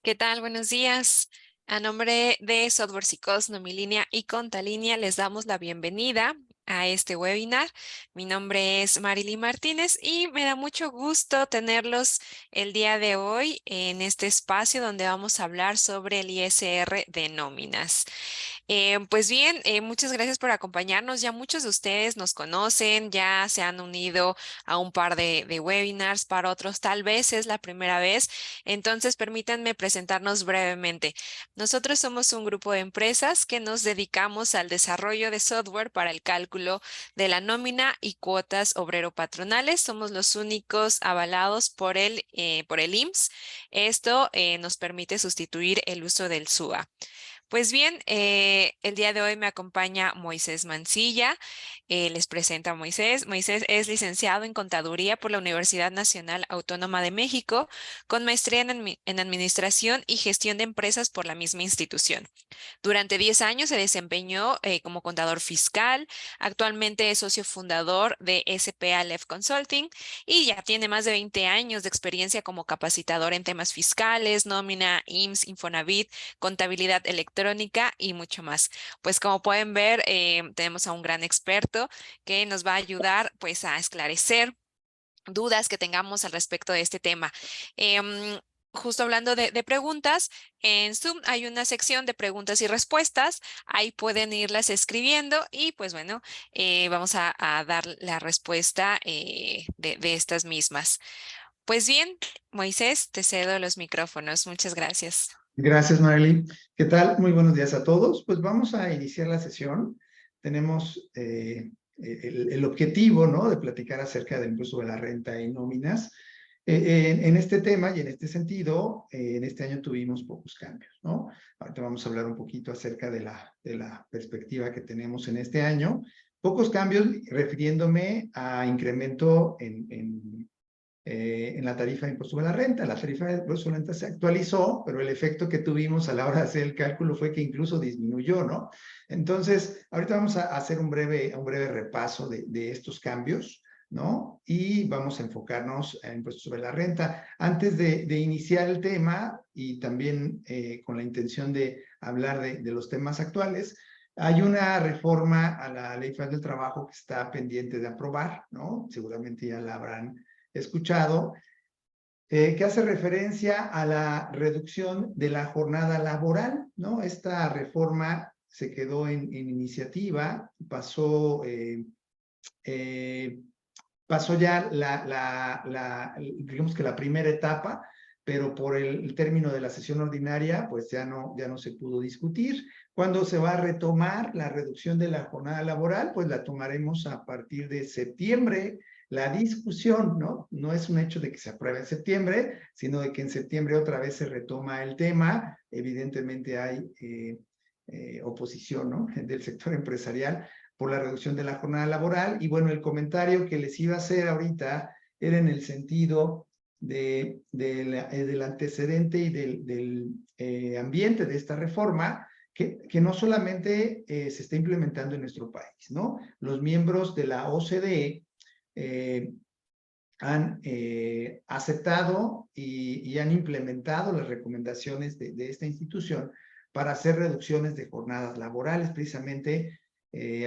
¿Qué tal? Buenos días. A nombre de Software Psicos, Nomilínea y Contalínea, les damos la bienvenida a este webinar. Mi nombre es Marily Martínez y me da mucho gusto tenerlos el día de hoy en este espacio donde vamos a hablar sobre el ISR de nóminas. Pues bien, muchas gracias por acompañarnos. Ya muchos de ustedes nos conocen, ya se han unido a un par de webinars, para otros tal vez es la primera vez. Entonces, permítanme presentarnos brevemente. Nosotros somos un grupo de empresas que nos dedicamos al desarrollo de software para el cálculo de la nómina y cuotas obrero-patronales. Somos los únicos avalados por el IMSS. Esto nos permite sustituir el uso del SUA. Pues bien, el día de hoy me acompaña Moisés Mancilla. Les presento a Moisés. Moisés es licenciado en Contaduría por la Universidad Nacional Autónoma de México, con maestría en Administración y Gestión de Empresas por la misma institución. Durante 10 años se desempeñó como contador fiscal. Actualmente es socio fundador de SP Aleph Consulting y ya tiene más de 20 años de experiencia como capacitador en temas fiscales, nómina, IMSS, Infonavit, contabilidad electrónica y mucho más. Pues como pueden ver, tenemos a un gran experto que nos va a ayudar pues a esclarecer dudas que tengamos al respecto de este tema. Em, Justo hablando de preguntas, en Zoom hay una sección de preguntas y respuestas. Ahí pueden irlas escribiendo y pues bueno, vamos a dar la respuesta de estas mismas. Pues bien, Moisés, te cedo los micrófonos. Muchas gracias. Gracias, Marily. ¿Qué tal? Muy buenos días a todos. Pues vamos a iniciar la sesión. Tenemos el objetivo, ¿no?, de platicar acerca del impuesto de la renta y nóminas. En este tema y en este sentido, en este año tuvimos pocos cambios, ¿no? Ahorita vamos a hablar un poquito acerca de la perspectiva que tenemos en este año. Pocos cambios refiriéndome a incremento en la tarifa de impuesto de la renta. La tarifa de impuesto de la renta se actualizó, pero el efecto que tuvimos a la hora de hacer el cálculo fue que incluso disminuyó, ¿no? Entonces, ahorita vamos a hacer un breve repaso de estos cambios, ¿no? Y vamos a enfocarnos en impuestos sobre la renta. Antes de iniciar el tema, y también con la intención de hablar de los temas actuales, hay una reforma a la Ley Federal del Trabajo que está pendiente de aprobar, ¿no? Seguramente ya la habrán escuchado, que hace referencia a la reducción de la jornada laboral, ¿no? Esta reforma se quedó en iniciativa, pasó ya digamos que la primera etapa, pero por el término de la sesión ordinaria, pues ya no se pudo discutir. ¿Cuándo se va a retomar la reducción de la jornada laboral? Pues la tomaremos a partir de septiembre. La discusión, ¿no? No es un hecho de que se apruebe en septiembre, sino de que en septiembre otra vez se retoma el tema. Evidentemente hay oposición, ¿no?, del sector empresarial por la reducción de la jornada laboral. Y bueno, el comentario que les iba a hacer ahorita era en el sentido del antecedente y del ambiente de esta reforma, que no solamente se está implementando en nuestro país, ¿no? Los miembros de la OCDE han aceptado y han implementado las recomendaciones de esta institución para hacer reducciones de jornadas laborales. Precisamente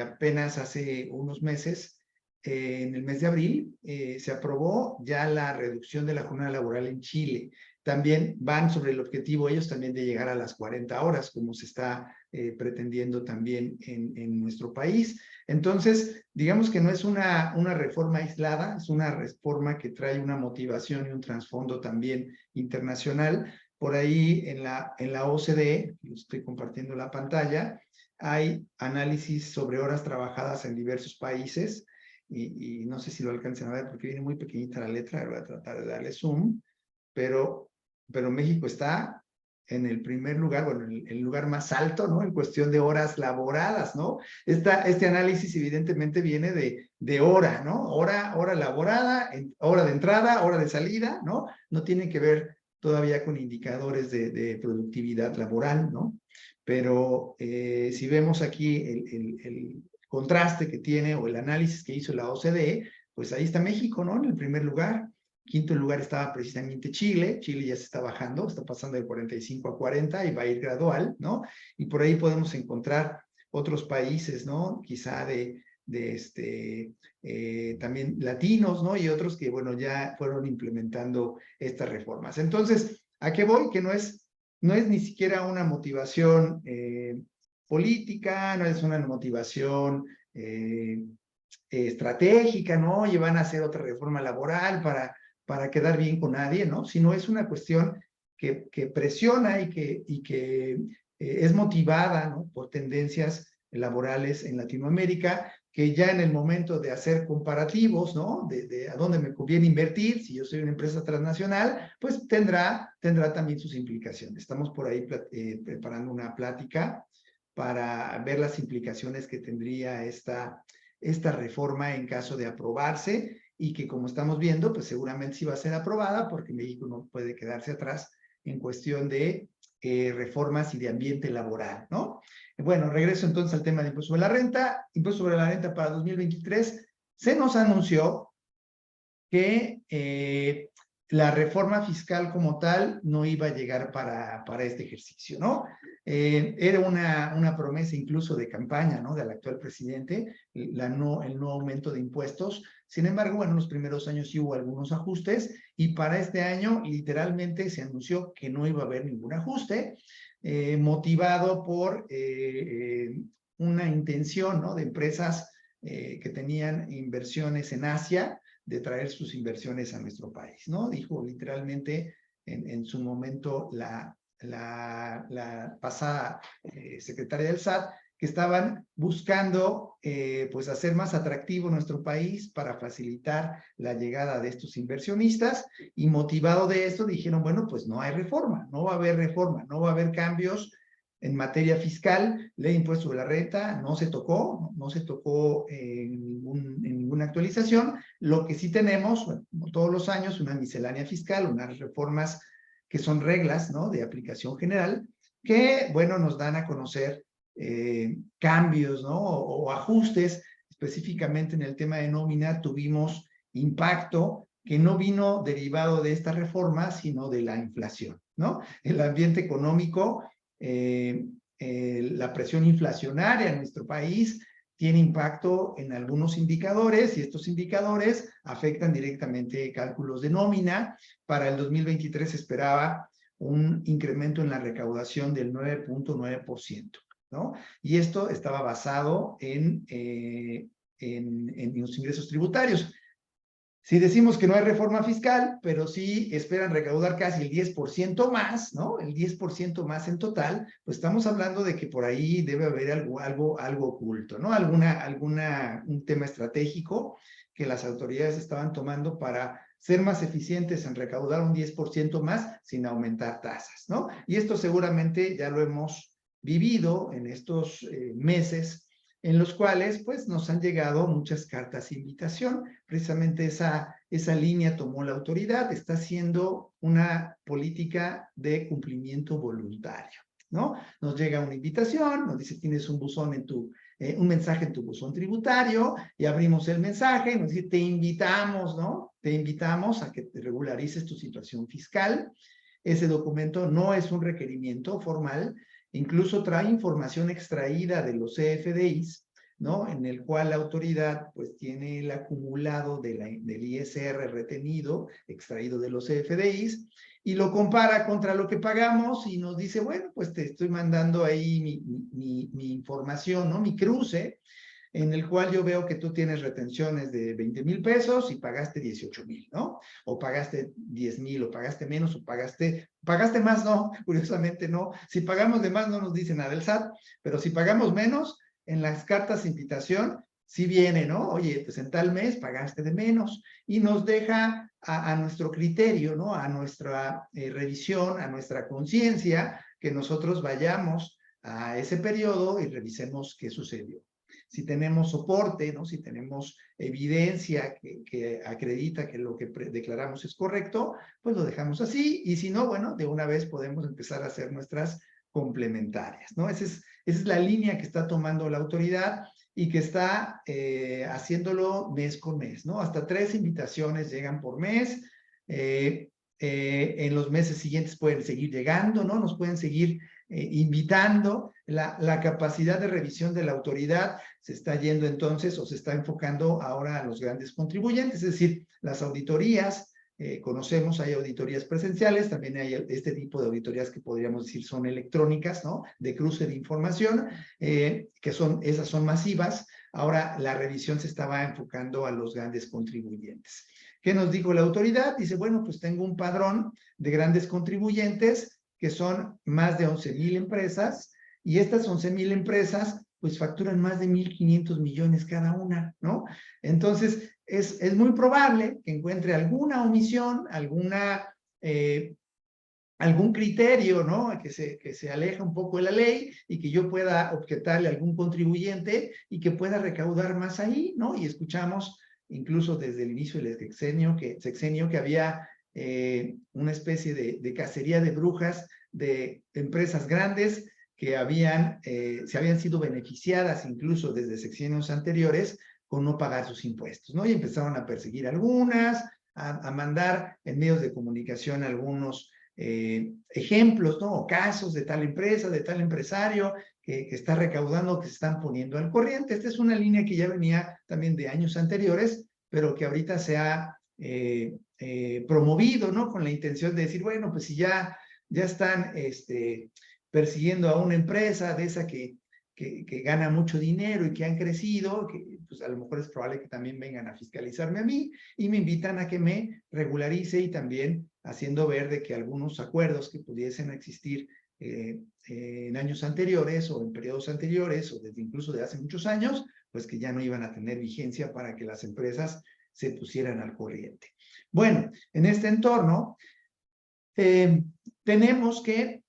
apenas hace unos meses, en el mes de abril, se aprobó ya la reducción de la jornada laboral en Chile. También van sobre el objetivo ellos también de llegar a las 40 horas, como se está pretendiendo también en nuestro país. Entonces, digamos que no es una reforma aislada, es una reforma que trae una motivación y un trasfondo también internacional. Por ahí en la OCDE, estoy compartiendo la pantalla, hay análisis sobre horas trabajadas en diversos países y no sé si lo alcancen a ver porque viene muy pequeñita la letra, voy a tratar de darle zoom, pero México está en el primer lugar, bueno, en el lugar más alto, ¿no?, en cuestión de horas laboradas, ¿no? Este análisis evidentemente viene de hora, ¿no? Hora laborada, hora de entrada, hora de salida, ¿no? No tiene que ver todavía con indicadores de productividad laboral, ¿no? Pero si vemos aquí el contraste que tiene o el análisis que hizo la OCDE, pues ahí está México, ¿no?, en el primer lugar. quinto lugar estaba precisamente Chile. Chile ya se está bajando, está pasando de 45 a 40 y va a ir gradual, ¿no? Y por ahí podemos encontrar otros países, ¿no? Quizá también latinos, ¿no? Y otros que, bueno, ya fueron implementando estas reformas. Entonces, ¿a qué voy? Que no es ni siquiera una motivación política, no es una motivación estratégica, ¿no? Oye, van a hacer otra reforma laboral para quedar bien con nadie, ¿no? Sino es una cuestión que presiona y que es motivada, ¿no? Por tendencias laborales en Latinoamérica, que ya en el momento de hacer comparativos, ¿no? De a dónde me conviene invertir, si yo soy una empresa transnacional, pues tendrá también sus implicaciones. Estamos por ahí preparando una plática para ver las implicaciones que tendría esta reforma en caso de aprobarse y que, como estamos viendo, pues seguramente sí va a ser aprobada porque México no puede quedarse atrás en cuestión de reformas y de ambiente laboral, ¿no? Bueno, regreso entonces al tema de impuesto sobre la renta. Impuesto sobre la renta para 2023 se nos anunció que la reforma fiscal como tal no iba a llegar para este ejercicio, ¿no? Era una promesa incluso de campaña, ¿no? Del actual presidente, el no aumento de impuestos. Sin embargo, bueno, en los primeros años sí hubo algunos ajustes y para este año literalmente se anunció que no iba a haber ningún ajuste, motivado por una intención, ¿no? De empresas que tenían inversiones en Asia, de traer sus inversiones a nuestro país, ¿no? Dijo literalmente en su momento la pasada secretaria del SAT, que estaban buscando pues hacer más atractivo nuestro país para facilitar la llegada de estos inversionistas, y motivado de esto dijeron, bueno, pues no hay reforma, no va a haber reforma, no va a haber cambios en materia fiscal. Ley de impuesto sobre la renta no se tocó, no se tocó en ninguna actualización. Lo que sí tenemos, bueno, como todos los años, una miscelánea fiscal, unas reformas que son reglas, ¿no? De aplicación general, que, bueno, nos dan a conocer cambios, ¿no? O ajustes. Específicamente en el tema de nómina tuvimos impacto que no vino derivado de esta reforma, sino de la inflación, ¿no? El ambiente económico, la presión inflacionaria en nuestro país tiene impacto en algunos indicadores y estos indicadores afectan directamente cálculos de nómina. Para el 2023 se esperaba un incremento en la recaudación del 9.9%, ¿no? Y esto estaba basado en los ingresos tributarios. Si decimos que no hay reforma fiscal, pero sí esperan recaudar casi el 10% más, ¿no? El 10% más en total, pues estamos hablando de que por ahí debe haber algo oculto, ¿no? Un tema estratégico que las autoridades estaban tomando para ser más eficientes en recaudar un 10% más sin aumentar tasas, ¿no? Y esto seguramente ya lo hemos vivido en estos meses en los cuales pues nos han llegado muchas cartas de invitación. Precisamente esa línea tomó la autoridad, está haciendo una política de cumplimiento voluntario, ¿no? Nos llega una invitación, nos dice tienes un buzón un mensaje en tu buzón tributario, y abrimos el mensaje, y nos dice te invitamos, ¿no? Te invitamos a que te regularices tu situación fiscal. Ese documento no es un requerimiento formal, incluso trae información extraída de los CFDIs, ¿no? En el cual la autoridad pues tiene el acumulado del ISR retenido, extraído de los CFDIs, y lo compara contra lo que pagamos y nos dice, bueno, pues te estoy mandando ahí mi información, ¿no? Mi cruce, en el cual yo veo que tú tienes retenciones de 20,000 pesos y pagaste 18,000, ¿no? O pagaste 10,000, o pagaste menos, o pagaste más, no, curiosamente no. Si pagamos de más no nos dice nada el SAT, pero si pagamos menos, en las cartas de invitación sí viene, ¿no? Oye, pues en tal mes pagaste de menos, y nos deja a nuestro criterio, ¿no? A nuestra revisión, a nuestra conciencia, que nosotros vayamos a ese periodo y revisemos qué sucedió. Si tenemos soporte, ¿no? Si tenemos evidencia que acredita que lo que declaramos es correcto, pues lo dejamos así, y si no, bueno, de una vez podemos empezar a hacer nuestras complementarias, ¿no? Esa es la línea que está tomando la autoridad y que está haciéndolo mes con mes, ¿no? Hasta 3 invitaciones llegan por mes. En los meses siguientes pueden seguir llegando, ¿no? Nos pueden seguir invitando. La capacidad de revisión de la autoridad se está yendo entonces o se está enfocando ahora a los grandes contribuyentes, es decir, las auditorías. Conocemos, hay auditorías presenciales, también hay este tipo de auditorías que podríamos decir son electrónicas, ¿no? De cruce de información, esas son masivas. Ahora la revisión se estaba enfocando a los grandes contribuyentes. ¿Qué nos dijo la autoridad? Dice, bueno, pues tengo un padrón de grandes contribuyentes que son más de 11,000 empresas, y estas 11,000 empresas pues facturan más de 1,500 millones cada una, ¿no? Entonces, es muy probable que encuentre alguna omisión, algún criterio, ¿no? Que se aleja un poco de la ley y que yo pueda objetarle a algún contribuyente y que pueda recaudar más ahí, ¿no? Y escuchamos incluso desde el inicio del sexenio que había una especie de cacería de brujas de empresas grandes que se habían sido beneficiadas incluso desde sexenios anteriores con no pagar sus impuestos, ¿no? Y empezaron a perseguir algunas, a mandar en medios de comunicación algunos ejemplos, ¿no? O casos de tal empresa, de tal empresario que está recaudando, que se están poniendo al corriente. Esta es una línea que ya venía también de años anteriores, pero que ahorita se ha promovido, ¿no? Con la intención de decir, bueno, pues si ya están persiguiendo a una empresa de esa que gana mucho dinero y que han crecido, que pues a lo mejor es probable que también vengan a fiscalizarme a mí y me invitan a que me regularice, y también haciendo ver de que algunos acuerdos que pudiesen existir en años anteriores o en periodos anteriores o desde incluso de hace muchos años, pues que ya no iban a tener vigencia para que las empresas se pusieran al corriente. Bueno, en este entorno tenemos que,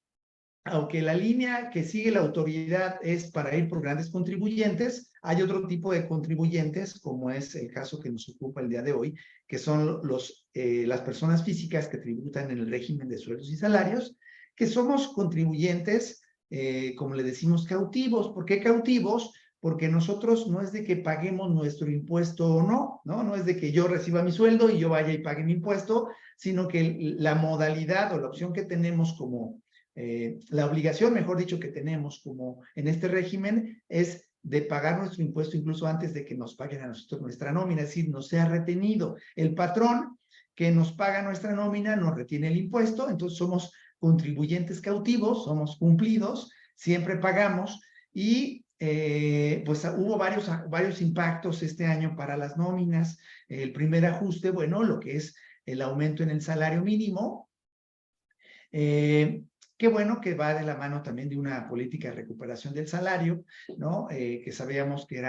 aunque la línea que sigue la autoridad es para ir por grandes contribuyentes, hay otro tipo de contribuyentes, como es el caso que nos ocupa el día de hoy, que son las personas físicas que tributan en el régimen de sueldos y salarios, que somos contribuyentes, como le decimos, cautivos. ¿Por qué cautivos? Porque nosotros no es de que paguemos nuestro impuesto o no, ¿no? No es de que yo reciba mi sueldo y yo vaya y pague mi impuesto, sino que la modalidad o la opción que tenemos como la obligación, mejor dicho, que tenemos como en este régimen es de pagar nuestro impuesto incluso antes de que nos paguen a nosotros nuestra nómina, es decir, no sea retenido. El patrón que nos paga nuestra nómina nos retiene el impuesto, entonces somos contribuyentes cautivos, somos cumplidos, siempre pagamos, y pues hubo varios impactos este año para las nóminas. El primer ajuste, bueno, lo que es el aumento en el salario mínimo, qué bueno que va de la mano también de una política de recuperación del salario, ¿no? Que sabíamos que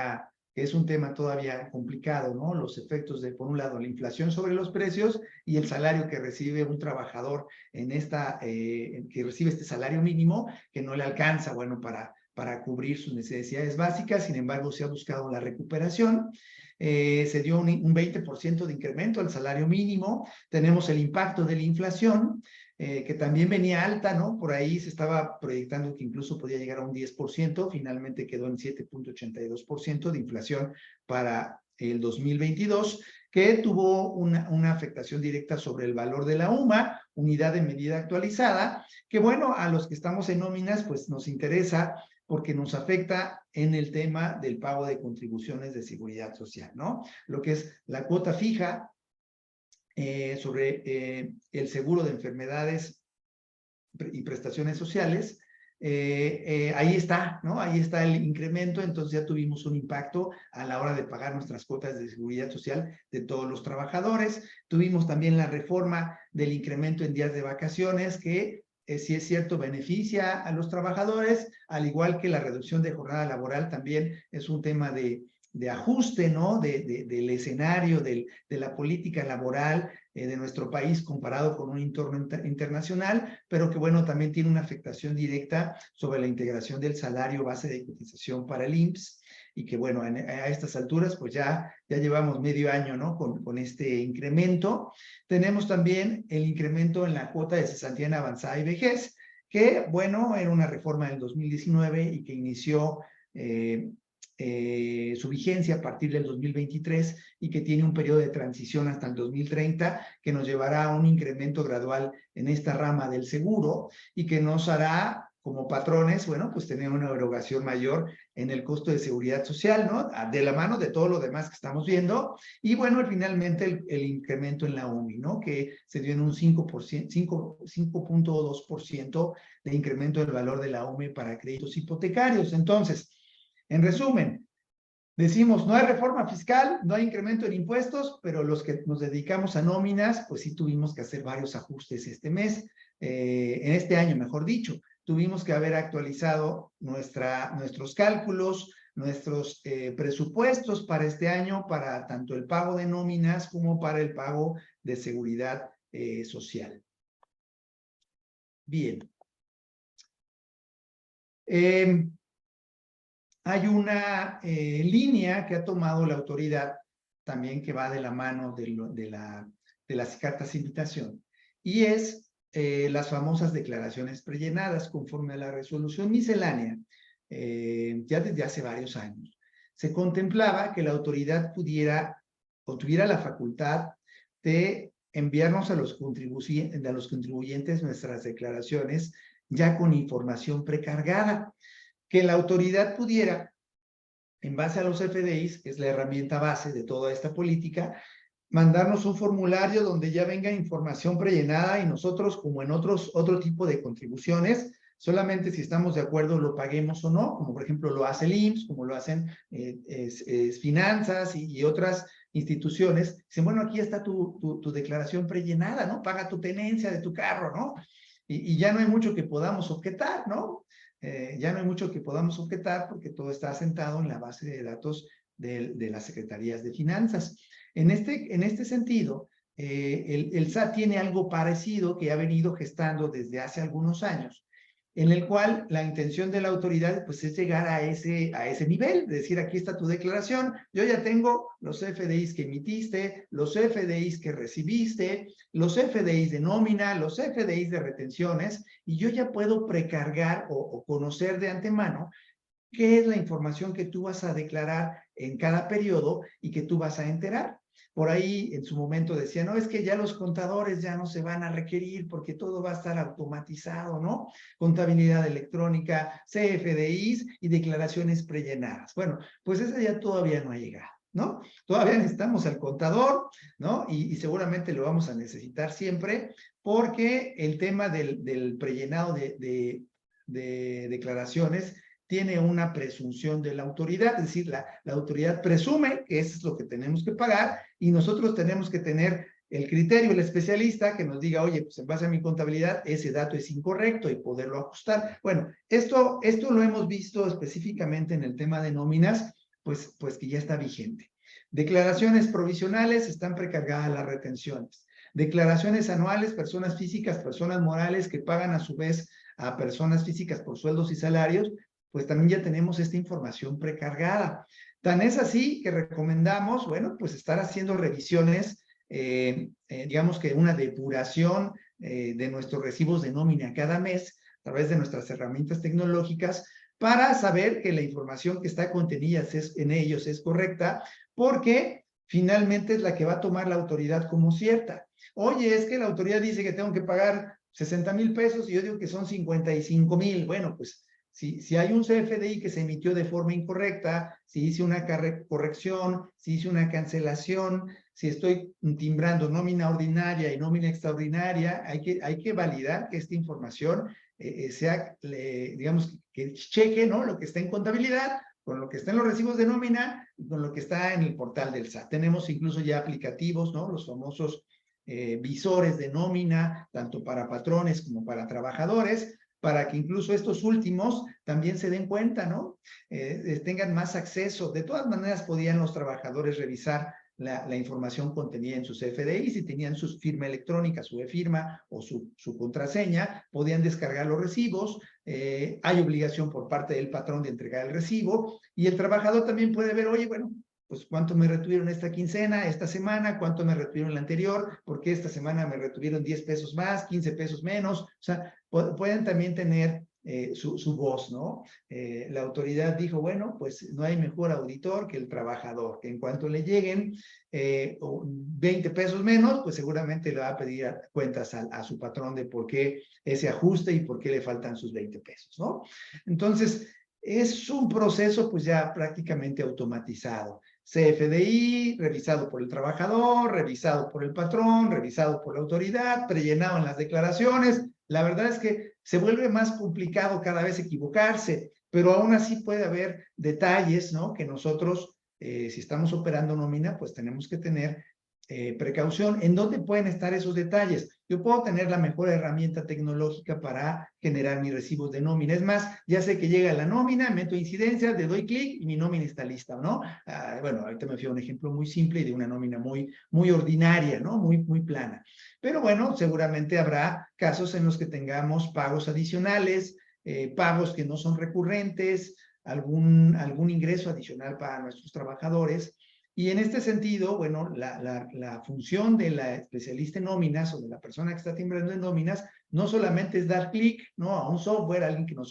es un tema todavía complicado, ¿no? Los efectos de, por un lado, la inflación sobre los precios y el salario que recibe un trabajador que recibe este salario mínimo, que no le alcanza, bueno, para cubrir sus necesidades básicas. Sin embargo, se ha buscado la recuperación. Se dio un 20% de incremento al salario mínimo. Tenemos el impacto de la inflación, que también venía alta, ¿no? Por ahí se estaba proyectando que incluso podía llegar a un 10%, finalmente quedó en 7.82% de inflación para el 2022, que tuvo una afectación directa sobre el valor de la UMA, unidad de medida actualizada, que bueno, a los que estamos en nóminas, pues nos interesa porque nos afecta en el tema del pago de contribuciones de seguridad social, ¿no? Lo que es la cuota fija, sobre el seguro de enfermedades y prestaciones sociales, ahí está, ¿no? Ahí está el incremento. Entonces ya tuvimos un impacto a la hora de pagar nuestras cuotas de seguridad social de todos los trabajadores. Tuvimos también la reforma del incremento en días de vacaciones, que si es cierto, beneficia a los trabajadores, al igual que la reducción de jornada laboral también es un tema de ajuste, ¿no? Del escenario, de la política laboral de nuestro país comparado con un entorno internacional, pero que bueno, también tiene una afectación directa sobre la integración del salario base de cotización para el IMSS, y que bueno, a estas alturas pues ya llevamos medio año, ¿no? Con este incremento. Tenemos también el incremento en la cuota de cesantía en avanzada y vejez, que bueno, era una reforma del 2019 y que inició su vigencia a partir del 2023 y que tiene un periodo de transición hasta el 2030 que nos llevará a un incremento gradual en esta rama del seguro y que nos hará como patrones, bueno, pues tener una erogación mayor en el costo de seguridad social, ¿no? De la mano de todo lo demás que estamos viendo. Y bueno, finalmente el incremento en la UMI, ¿no? Que se dio en un 5.2% de incremento del valor de la UMI para créditos hipotecarios. Entonces, en resumen, decimos, no hay reforma fiscal, no hay incremento en impuestos, pero los que nos dedicamos a nóminas, pues sí tuvimos que hacer varios ajustes este mes, en este año, mejor dicho. Tuvimos que haber actualizado nuestros cálculos, nuestros presupuestos para este año, para tanto el pago de nóminas como para el pago de seguridad social. Bien. Hay una línea que ha tomado la autoridad también que va de la mano de las cartas de invitación y es las famosas declaraciones prellenadas conforme a la resolución miscelánea ya desde hace varios años. Se contemplaba que la autoridad pudiera o tuviera la facultad de enviarnos a los contribuyentes nuestras declaraciones ya con información precargada, que la autoridad pudiera, en base a los FDIs, que es la herramienta base de toda esta política, mandarnos un formulario donde ya venga información prellenada y nosotros, como en otro tipo de contribuciones, solamente si estamos de acuerdo lo paguemos o no, como por ejemplo lo hace el IMSS, como lo hacen Finanzas y otras instituciones. Dicen, bueno, aquí está tu declaración prellenada, ¿no? Paga tu tenencia de tu carro, ¿no? Y ya no hay mucho que podamos objetar, ¿no? Ya no hay mucho que podamos objetar porque todo está asentado en la base de datos de las secretarías de finanzas. En este sentido, el SAT tiene algo parecido que ha venido gestando desde hace algunos años, en el cual la intención de la autoridad pues, es llegar a ese nivel, de decir, aquí está tu declaración, yo ya tengo los FDIs que emitiste, los FDIs que recibiste, los FDIs de nómina, los FDIs de retenciones, y yo ya puedo precargar o conocer de antemano qué es la información que tú vas a declarar en cada periodo y que tú vas a enterar. Por ahí en su momento decía, no, es que ya los contadores ya no se van a requerir porque todo va a estar automatizado, ¿no? Contabilidad electrónica, CFDIs y declaraciones prellenadas. Bueno, pues esa ya todavía no ha llegado, ¿no? Todavía necesitamos al contador, ¿no? Y seguramente lo vamos a necesitar siempre porque el tema del prellenado de declaraciones tiene una presunción de la autoridad, es decir, la autoridad presume que eso es lo que tenemos que pagar y nosotros tenemos que tener el criterio, el especialista que nos diga, oye, pues en base a mi contabilidad ese dato es incorrecto y poderlo ajustar. Bueno, esto lo hemos visto específicamente en el tema de nóminas, pues que ya está vigente. Declaraciones provisionales están precargadas las retenciones. Declaraciones anuales, personas físicas, personas morales que pagan a su vez a personas físicas por sueldos y salarios, pues también ya tenemos esta información precargada. Tan es así que recomendamos, bueno, pues estar haciendo revisiones, digamos que una depuración de nuestros recibos de nómina cada mes a través de nuestras herramientas tecnológicas para saber que la información que está contenida en ellos es correcta, porque finalmente es la que va a tomar la autoridad como cierta. Oye, es que la autoridad dice que tengo que pagar 60,000 pesos y yo digo que son 55,000. Bueno, pues si hay un CFDI que se emitió de forma incorrecta, si hice una corrección, si hice una cancelación, si estoy timbrando nómina ordinaria y nómina extraordinaria, hay que validar que esta información sea, digamos, que cheque, ¿no?, lo que está en contabilidad, con lo que está en los recibos de nómina y con lo que está en el portal del SAT. Tenemos incluso ya aplicativos, ¿no?, los famosos visores de nómina, tanto para patrones como para trabajadores, para que incluso estos últimos también se den cuenta, ¿no? Tengan más acceso. De todas maneras, podían los trabajadores revisar la información contenida en sus FDI, si tenían su firma electrónica, su e-firma o su contraseña, podían descargar los recibos, hay obligación por parte del patrón de entregar el recibo, y el trabajador también puede ver, oye, bueno, pues cuánto me retuvieron esta quincena, esta semana, cuánto me retuvieron la anterior, porque esta semana me retuvieron 10 pesos más, 15 pesos menos. O sea, pueden también tener su voz, ¿no? La autoridad dijo, bueno, pues no hay mejor auditor que el trabajador, que en cuanto le lleguen 20 pesos menos, pues seguramente le va a pedir cuentas a su patrón de por qué ese ajuste y por qué le faltan sus 20 pesos, ¿no? Entonces, es un proceso pues ya prácticamente automatizado. CFDI, revisado por el trabajador, revisado por el patrón, revisado por la autoridad, prellenado en las declaraciones. La verdad es que se vuelve más complicado cada vez equivocarse, pero aún así puede haber detalles, ¿no? Que nosotros, si estamos operando nómina, pues tenemos que tener precaución. ¿En dónde pueden estar esos detalles? Yo puedo tener la mejor herramienta tecnológica para generar mis recibos de nómina. Es más, ya sé que llega la nómina, meto incidencias, le doy clic y mi nómina está lista, ¿no? Bueno, ahorita me fui a un ejemplo muy simple y de una nómina muy ordinaria, ¿no? Muy plana. Pero bueno, seguramente habrá casos en los que tengamos pagos adicionales, pagos que no son recurrentes, algún ingreso adicional para nuestros trabajadores. Y en este sentido, bueno, la función de la especialista en nóminas o de la persona que está timbrando en nóminas no solamente es dar clic, ¿no? A un software, a alguien que nos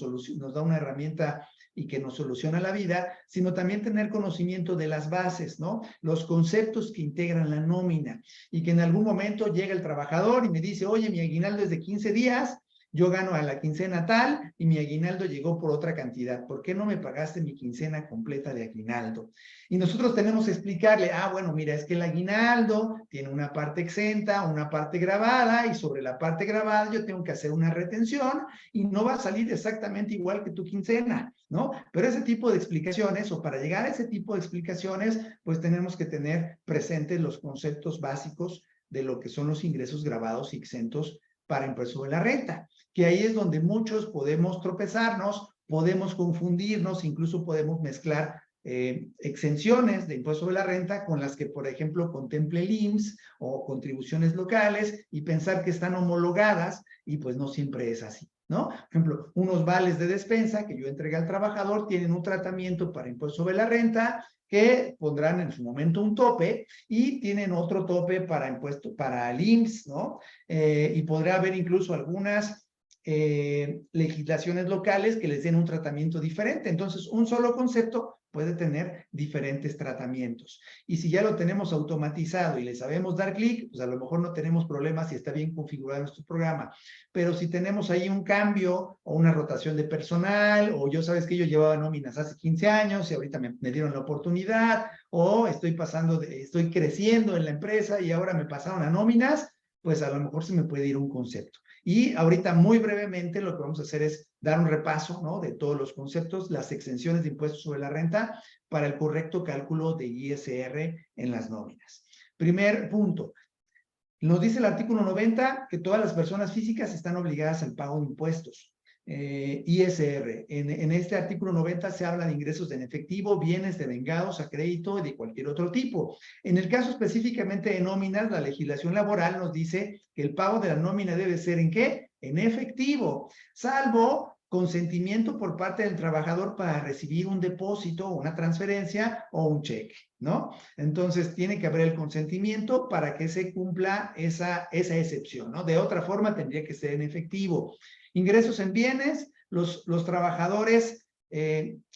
da una herramienta y que nos soluciona la vida, sino también tener conocimiento de las bases, ¿no? Los conceptos que integran la nómina y que en algún momento llega el trabajador y me dice, oye, mi aguinaldo es de 15 días, yo gano a la quincena tal y mi aguinaldo llegó por otra cantidad. ¿Por qué no me pagaste mi quincena completa de aguinaldo? Y nosotros tenemos que explicarle, bueno, mira, es que el aguinaldo tiene una parte exenta, una parte grabada, y sobre la parte grabada yo tengo que hacer una retención y no va a salir exactamente igual que tu quincena, ¿no? Pero ese tipo de explicaciones, o para llegar a ese tipo de explicaciones, pues tenemos que tener presentes los conceptos básicos de lo que son los ingresos grabados y exentos para impuesto de la renta, que ahí es donde muchos podemos tropezarnos, podemos confundirnos, incluso podemos mezclar exenciones de impuesto sobre la renta con las que, por ejemplo, contemple el IMSS o contribuciones locales y pensar que están homologadas y pues no siempre es así, ¿no? Por ejemplo, unos vales de despensa que yo entregué al trabajador tienen un tratamiento para impuesto sobre la renta que pondrán en su momento un tope y tienen otro tope para impuesto, para el IMSS, ¿no? Y podrá haber incluso algunas legislaciones locales que les den un tratamiento diferente. Entonces, un solo concepto puede tener diferentes tratamientos. Y si ya lo tenemos automatizado y le sabemos dar clic, pues a lo mejor no tenemos problemas si está bien configurado nuestro programa. Pero si tenemos ahí un cambio o una rotación de personal, o yo sabes que yo llevaba nóminas hace 15 años y ahorita me dieron la oportunidad, o estoy creciendo en la empresa y ahora me pasaron a nóminas, pues a lo mejor se me puede ir un concepto. Y ahorita muy brevemente lo que vamos a hacer es dar un repaso, ¿no? De todos los conceptos, las exenciones de impuestos sobre la renta para el correcto cálculo de ISR en las nóminas. Primer punto, nos dice el artículo 90 que todas las personas físicas están obligadas al pago de impuestos. ISR. En este artículo 90 se habla de ingresos en efectivo, bienes devengados a crédito y de cualquier otro tipo. En el caso específicamente de nóminas, la legislación laboral nos dice que el pago de la nómina debe ser ¿en qué? En efectivo, salvo consentimiento por parte del trabajador para recibir un depósito, una transferencia o un cheque, ¿no? Entonces, tiene que haber el consentimiento para que se cumpla esa excepción, ¿no? De otra forma, tendría que ser en efectivo. Ingresos en bienes, los trabajadores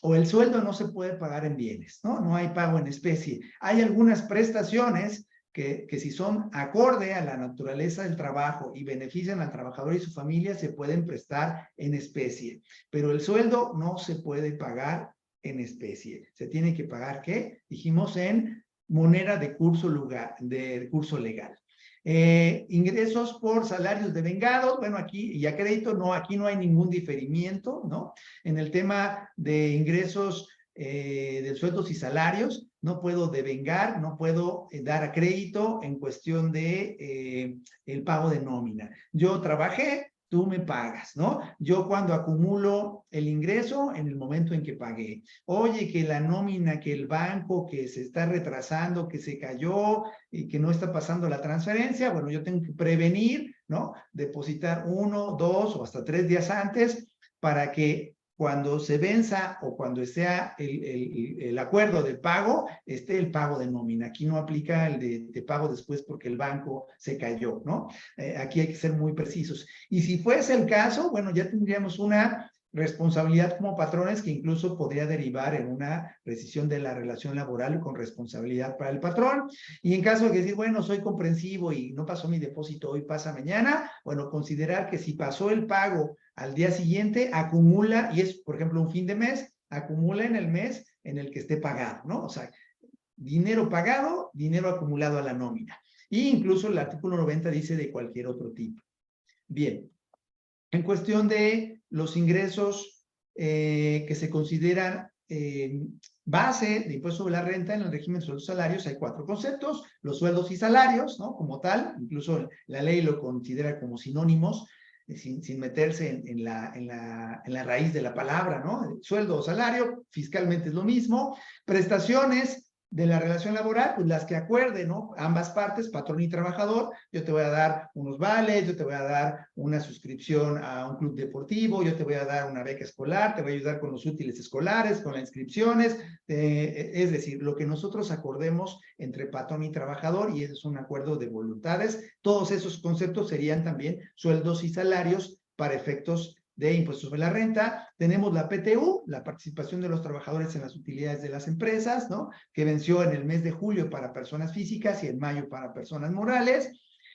o el sueldo no se puede pagar en bienes, ¿no? No hay pago en especie. Hay algunas prestaciones que si son acorde a la naturaleza del trabajo y benefician al trabajador y su familia, se pueden prestar en especie. Pero el sueldo no se puede pagar en especie. Se tiene que pagar, ¿qué? Dijimos en moneda de curso legal. Ingresos por salarios devengados, bueno, aquí y a crédito, no, aquí no hay ningún diferimiento, ¿no? En el tema de ingresos de sueldos y salarios, no puedo devengar, no puedo dar a crédito en cuestión de el pago de nómina. Yo trabajé, tú me pagas, ¿no? Yo cuando acumulo el ingreso en el momento en que pagué. Oye, que la nómina, que el banco, que se está retrasando, que se cayó y que no está pasando la transferencia, bueno, yo tengo que prevenir, ¿no? Depositar 1, 2 o hasta 3 días antes para que cuando se venza o cuando sea el acuerdo de pago, esté el pago de nómina. Aquí no aplica el de pago después porque el banco se cayó, ¿no? Aquí hay que ser muy precisos. Y si fuese el caso, bueno, ya tendríamos una responsabilidad como patrones que incluso podría derivar en una rescisión de la relación laboral con responsabilidad para el patrón. Y en caso de que decir, bueno, soy comprensivo y no pasó mi depósito hoy, pasa mañana, bueno, considerar que si pasó el pago al día siguiente, acumula, y es, por ejemplo, un fin de mes, acumula en el mes en el que esté pagado, ¿no? O sea, dinero pagado, dinero acumulado a la nómina. Y incluso el artículo 90 dice de cualquier otro tipo. Bien, en cuestión de los ingresos que se consideran base de impuesto sobre la renta en el régimen de sueldos y salarios, hay 4 conceptos: los sueldos y salarios, ¿no? Como tal, incluso la ley lo considera como sinónimos, sin meterse en la raíz de la palabra, ¿no? Sueldo o salario, fiscalmente es lo mismo. Prestaciones de la relación laboral, pues las que acuerden, ¿no? Ambas partes, patrón y trabajador. Yo te voy a dar unos vales, yo te voy a dar una suscripción a un club deportivo, yo te voy a dar una beca escolar, te voy a ayudar con los útiles escolares, con las inscripciones, es decir, lo que nosotros acordemos entre patrón y trabajador, y ese es un acuerdo de voluntades. Todos esos conceptos serían también sueldos y salarios para efectos de impuestos sobre la renta. Tenemos la PTU, la participación de los trabajadores en las utilidades de las empresas, ¿no? Que venció en el mes de julio para personas físicas y en mayo para personas morales.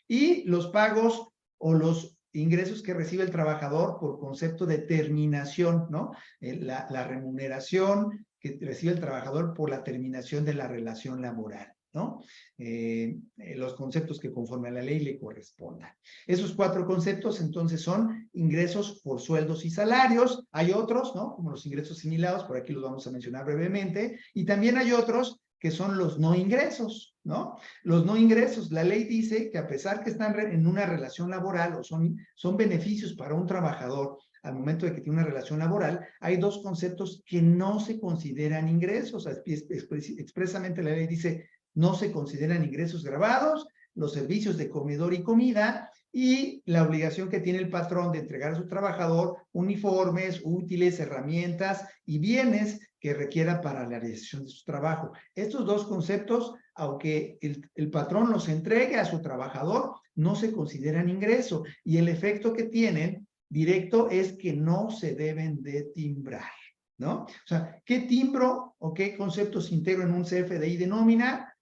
Y los pagos o los ingresos que recibe el trabajador por concepto de terminación, ¿no? La remuneración que recibe el trabajador por la terminación de la relación laboral, ¿no? Los conceptos que conforme a la ley le correspondan. Esos 4 conceptos entonces son ingresos por sueldos y salarios. Hay otros, ¿no? Como los ingresos asimilados, por aquí los vamos a mencionar brevemente, y también hay otros que son los no ingresos, ¿no? Los no ingresos, la ley dice que a pesar que están en una relación laboral o son beneficios para un trabajador al momento de que tiene una relación laboral, hay 2 conceptos que no se consideran ingresos. Expresamente la ley dice, no se consideran ingresos grabados los servicios de comedor y comida, y la obligación que tiene el patrón de entregar a su trabajador uniformes, útiles, herramientas y bienes que requiera para la realización de su trabajo. Estos 2 conceptos, aunque el patrón los entregue a su trabajador, no se consideran ingreso, y el efecto que tienen directo es que no se deben de timbrar, ¿no? O sea, ¿qué timbro o qué conceptos integro en un CFDI de nómina?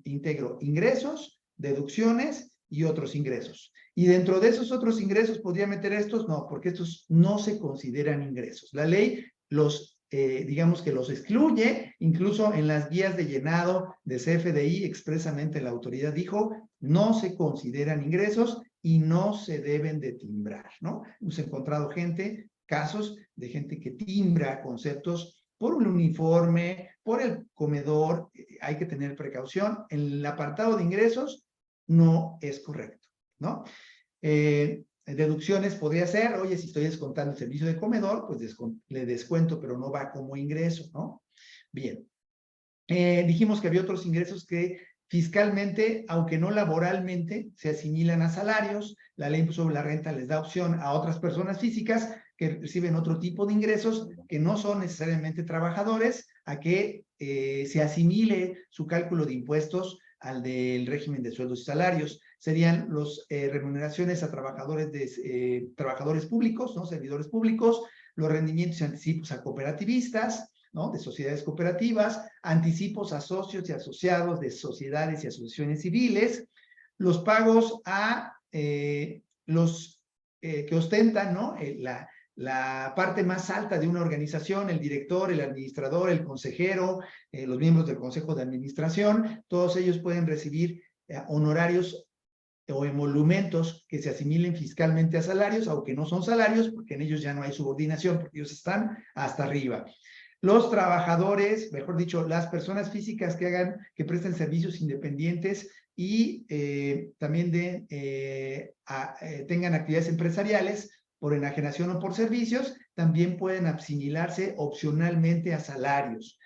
Integro ingresos, deducciones y otros ingresos. Y dentro de esos otros ingresos, ¿podría meter estos? No, porque estos no se consideran ingresos. La ley digamos que los excluye, incluso en las guías de llenado de CFDI, expresamente la autoridad dijo, no se consideran ingresos y no se deben de timbrar, ¿no? Hemos encontrado casos de gente que timbra conceptos por un uniforme, por el comedor, hay que tener precaución. En el apartado de ingresos no es correcto, ¿no? Deducciones podría ser, oye, si estoy descontando el servicio de comedor, pues le descuento, pero no va como ingreso, ¿no? Bien. Dijimos que había otros ingresos que fiscalmente, aunque no laboralmente, se asimilan a salarios. La ley sobre la renta les da opción a otras personas físicas que reciben otro tipo de ingresos que no son necesariamente trabajadores, a que se asimile su cálculo de impuestos al del régimen de sueldos y salarios. Serían las remuneraciones a trabajadores públicos, ¿no? Servidores públicos, los rendimientos y anticipos a cooperativistas, ¿no? De sociedades cooperativas, anticipos a socios y asociados de sociedades y asociaciones civiles, los pagos a los que ostentan, ¿no? La parte más alta de una organización, el director, el administrador, el consejero, los miembros del consejo de administración, todos ellos pueden recibir honorarios o emolumentos que se asimilen fiscalmente a salarios, aunque no son salarios, porque en ellos ya no hay subordinación, porque ellos están hasta arriba. Los trabajadores, mejor dicho, las personas físicas que presten servicios independientes y también tengan actividades empresariales por enajenación o por servicios, también pueden asimilarse opcionalmente a salarios.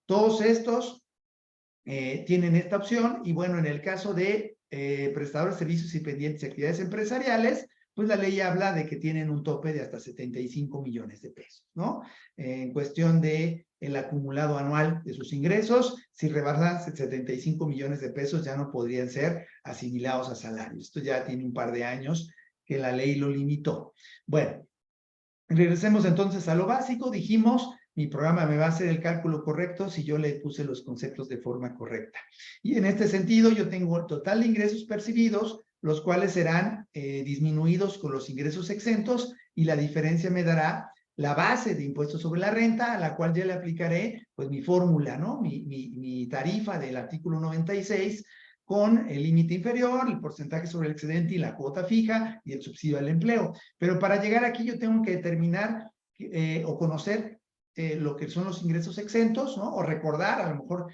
Todos estos tienen esta opción, y bueno, en el caso de prestadores de servicios independientes y actividades empresariales, pues la ley habla de que tienen un tope de hasta 75 millones de pesos, ¿no? En cuestión de el acumulado anual de sus ingresos, si rebasan 75 millones de pesos ya no podrían ser asimilados a salarios. Esto ya tiene un par de años que la ley lo limitó. Bueno, Regresemos entonces a lo básico. Dijimos, mi programa me va a hacer el cálculo correcto si yo le puse los conceptos de forma correcta. Y en este sentido, yo tengo el total de ingresos percibidos, los cuales serán disminuidos con los ingresos exentos, y la diferencia me dará la base de impuestos sobre la renta, a la cual ya le aplicaré pues mi fórmula, ¿no? Mi tarifa del artículo 96, con el límite inferior, el porcentaje sobre el excedente y la cuota fija y el subsidio al empleo. Pero para llegar aquí yo tengo que determinar o conocer lo que son los ingresos exentos, ¿no? O recordar, a lo mejor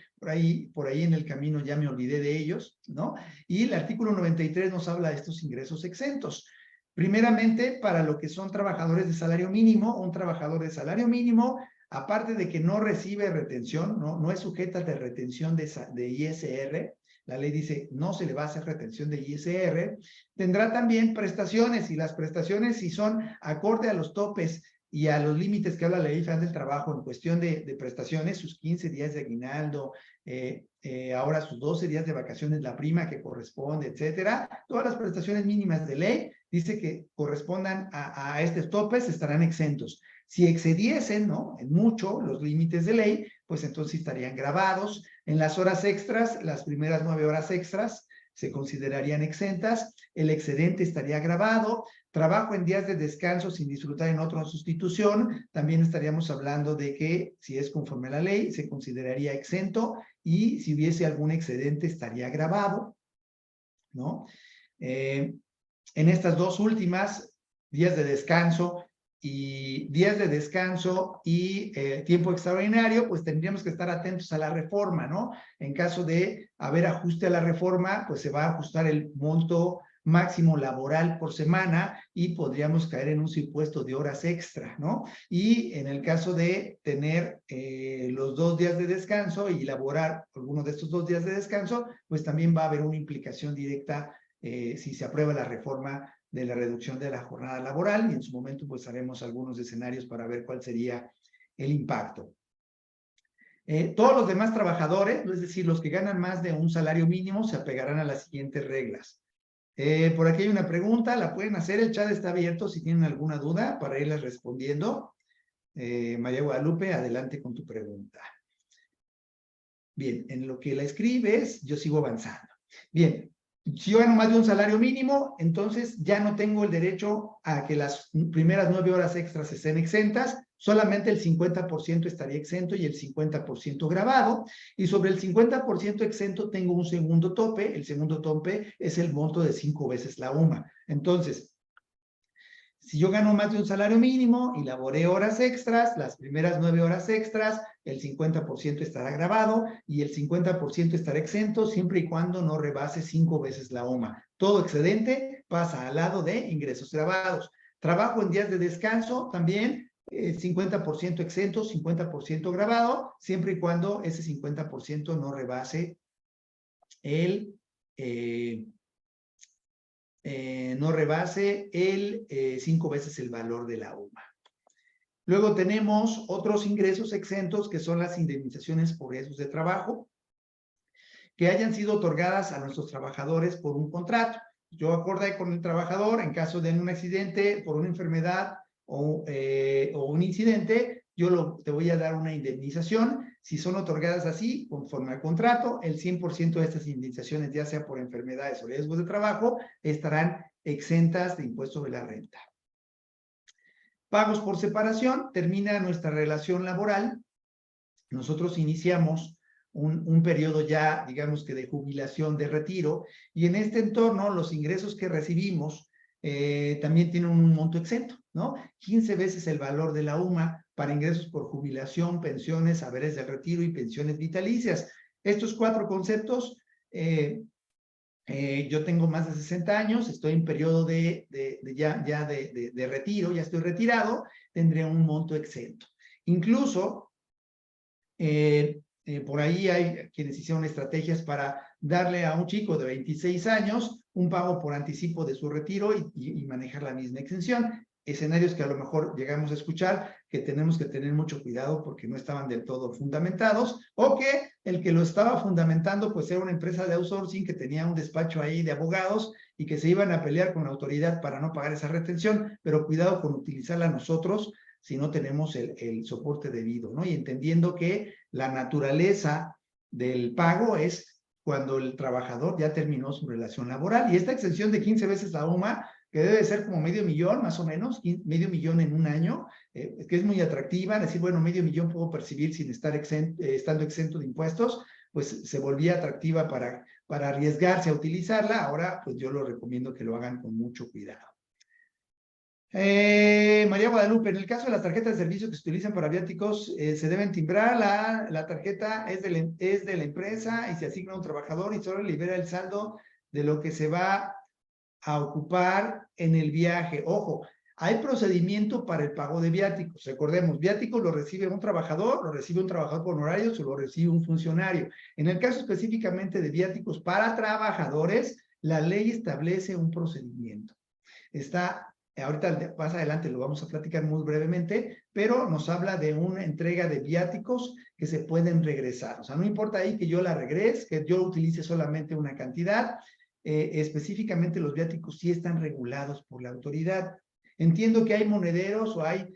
por ahí en el camino ya me olvidé de ellos, ¿no? Y el artículo 93 nos habla de estos ingresos exentos. Primeramente, para lo que son trabajadores de salario mínimo, un trabajador de salario mínimo, aparte de que no recibe retención, no es sujeta de retención de ISR, la ley dice no se le va a hacer retención de ISR, tendrá también prestaciones, y las prestaciones, si son acorde a los topes y a los límites que habla la Ley Federal del Trabajo en cuestión de prestaciones, sus 15 días de aguinaldo, ahora sus 12 días de vacaciones, la prima que corresponde, etcétera, todas las prestaciones mínimas de ley, dice que correspondan a estos topes, estarán exentos. Si excediesen, ¿no?, en mucho los límites de ley, pues entonces estarían gravados. En las horas extras, las primeras 9 horas extras se considerarían exentas, el excedente estaría gravado, trabajo en días de descanso sin disfrutar en otra sustitución, también estaríamos hablando de que si es conforme a la ley, se consideraría exento, y si hubiese algún excedente estaría gravado, ¿no? En estas dos últimas, días de descanso y tiempo extraordinario, pues tendríamos que estar atentos a la reforma, ¿no? En caso de haber ajuste a la reforma, pues se va a ajustar el monto máximo laboral por semana y podríamos caer en un supuesto de horas extra, ¿no? Y en el caso de tener los 2 días de descanso y laborar alguno de estos 2 días de descanso, pues también va a haber una implicación directa si se aprueba la reforma de la reducción de la jornada laboral, y en su momento pues haremos algunos escenarios para ver cuál sería el impacto. Todos los demás trabajadores, es decir, los que ganan más de un salario mínimo, se apegarán a las siguientes reglas. Por aquí hay una pregunta, la pueden hacer, el chat está abierto si tienen alguna duda para irles respondiendo. María Guadalupe, adelante con tu pregunta. Bien, en lo que la escribes, yo sigo avanzando. Bien, si yo gano más de un salario mínimo, entonces ya no tengo el derecho a que las primeras 9 horas extras estén exentas, solamente el 50% estaría exento y el 50% gravado, y sobre el 50% exento tengo un segundo tope, el segundo tope es el monto de 5 veces la UMA. Entonces, si yo gano más de un salario mínimo y laboré horas extras, las primeras 9 horas extras, el 50% estará gravado y el 50% estará exento siempre y cuando no rebase 5 veces la OMA. Todo excedente pasa al lado de ingresos gravados. Trabajo en días de descanso también, 50% exento, 50% gravado, siempre y cuando ese 50% no rebase el... no rebase el 5 veces el valor de la UMA. Luego tenemos otros ingresos exentos que son las indemnizaciones por riesgos de trabajo que hayan sido otorgadas a nuestros trabajadores por un contrato. Yo acordé con el trabajador en caso de un accidente por una enfermedad o un incidente, te voy a dar una indemnización. Si son otorgadas así, conforme al contrato, el 100% de estas indemnizaciones, ya sea por enfermedades o riesgos de trabajo, estarán exentas de impuesto de la renta. Pagos por separación, termina nuestra relación laboral. Nosotros iniciamos un periodo ya, digamos que de jubilación, de retiro, y en este entorno los ingresos que recibimos también tienen un monto exento, ¿no? 15 veces el valor de la UMA para ingresos por jubilación, pensiones, haberes de retiro y pensiones vitalicias. Estos 4 conceptos, yo tengo más de 60 años, estoy en periodo de retiro, ya estoy retirado, tendré un monto exento. Incluso, por ahí hay quienes hicieron estrategias para darle a un chico de 26 años un pago por anticipo de su retiro y manejar la misma exención. Escenarios que a lo mejor llegamos a escuchar, que tenemos que tener mucho cuidado porque no estaban del todo fundamentados, o que el que lo estaba fundamentando pues era una empresa de outsourcing que tenía un despacho ahí de abogados y que se iban a pelear con la autoridad para no pagar esa retención, pero cuidado con utilizarla nosotros si no tenemos el soporte debido, ¿no? Y entendiendo que la naturaleza del pago es cuando el trabajador ya terminó su relación laboral. Y esta extensión de 15 veces la UMA, que debe ser como $500,000 más o menos, $500,000 en un año, que es muy atractiva, decir, bueno, $500,000 puedo percibir sin estar estando exento de impuestos, pues se volvía atractiva para arriesgarse a utilizarla. Ahora, pues yo lo recomiendo que lo hagan con mucho cuidado. María Guadalupe, en el caso de las tarjetas de servicio que se utilizan para viáticos, se deben timbrar, la tarjeta es de la empresa y se asigna a un trabajador y solo libera el saldo de lo que se va a ocupar en el viaje. Ojo, hay procedimiento para el pago de viáticos. Recordemos, viáticos lo recibe un trabajador, lo recibe un trabajador por honorarios o lo recibe un funcionario. En el caso específicamente de viáticos para trabajadores, la ley establece un procedimiento. Ahorita más adelante lo vamos a platicar muy brevemente, pero nos habla de una entrega de viáticos que se pueden regresar. O sea, no importa ahí que yo la regrese, que yo utilice solamente una cantidad, específicamente los viáticos sí están regulados por la autoridad. Entiendo que hay monederos o hay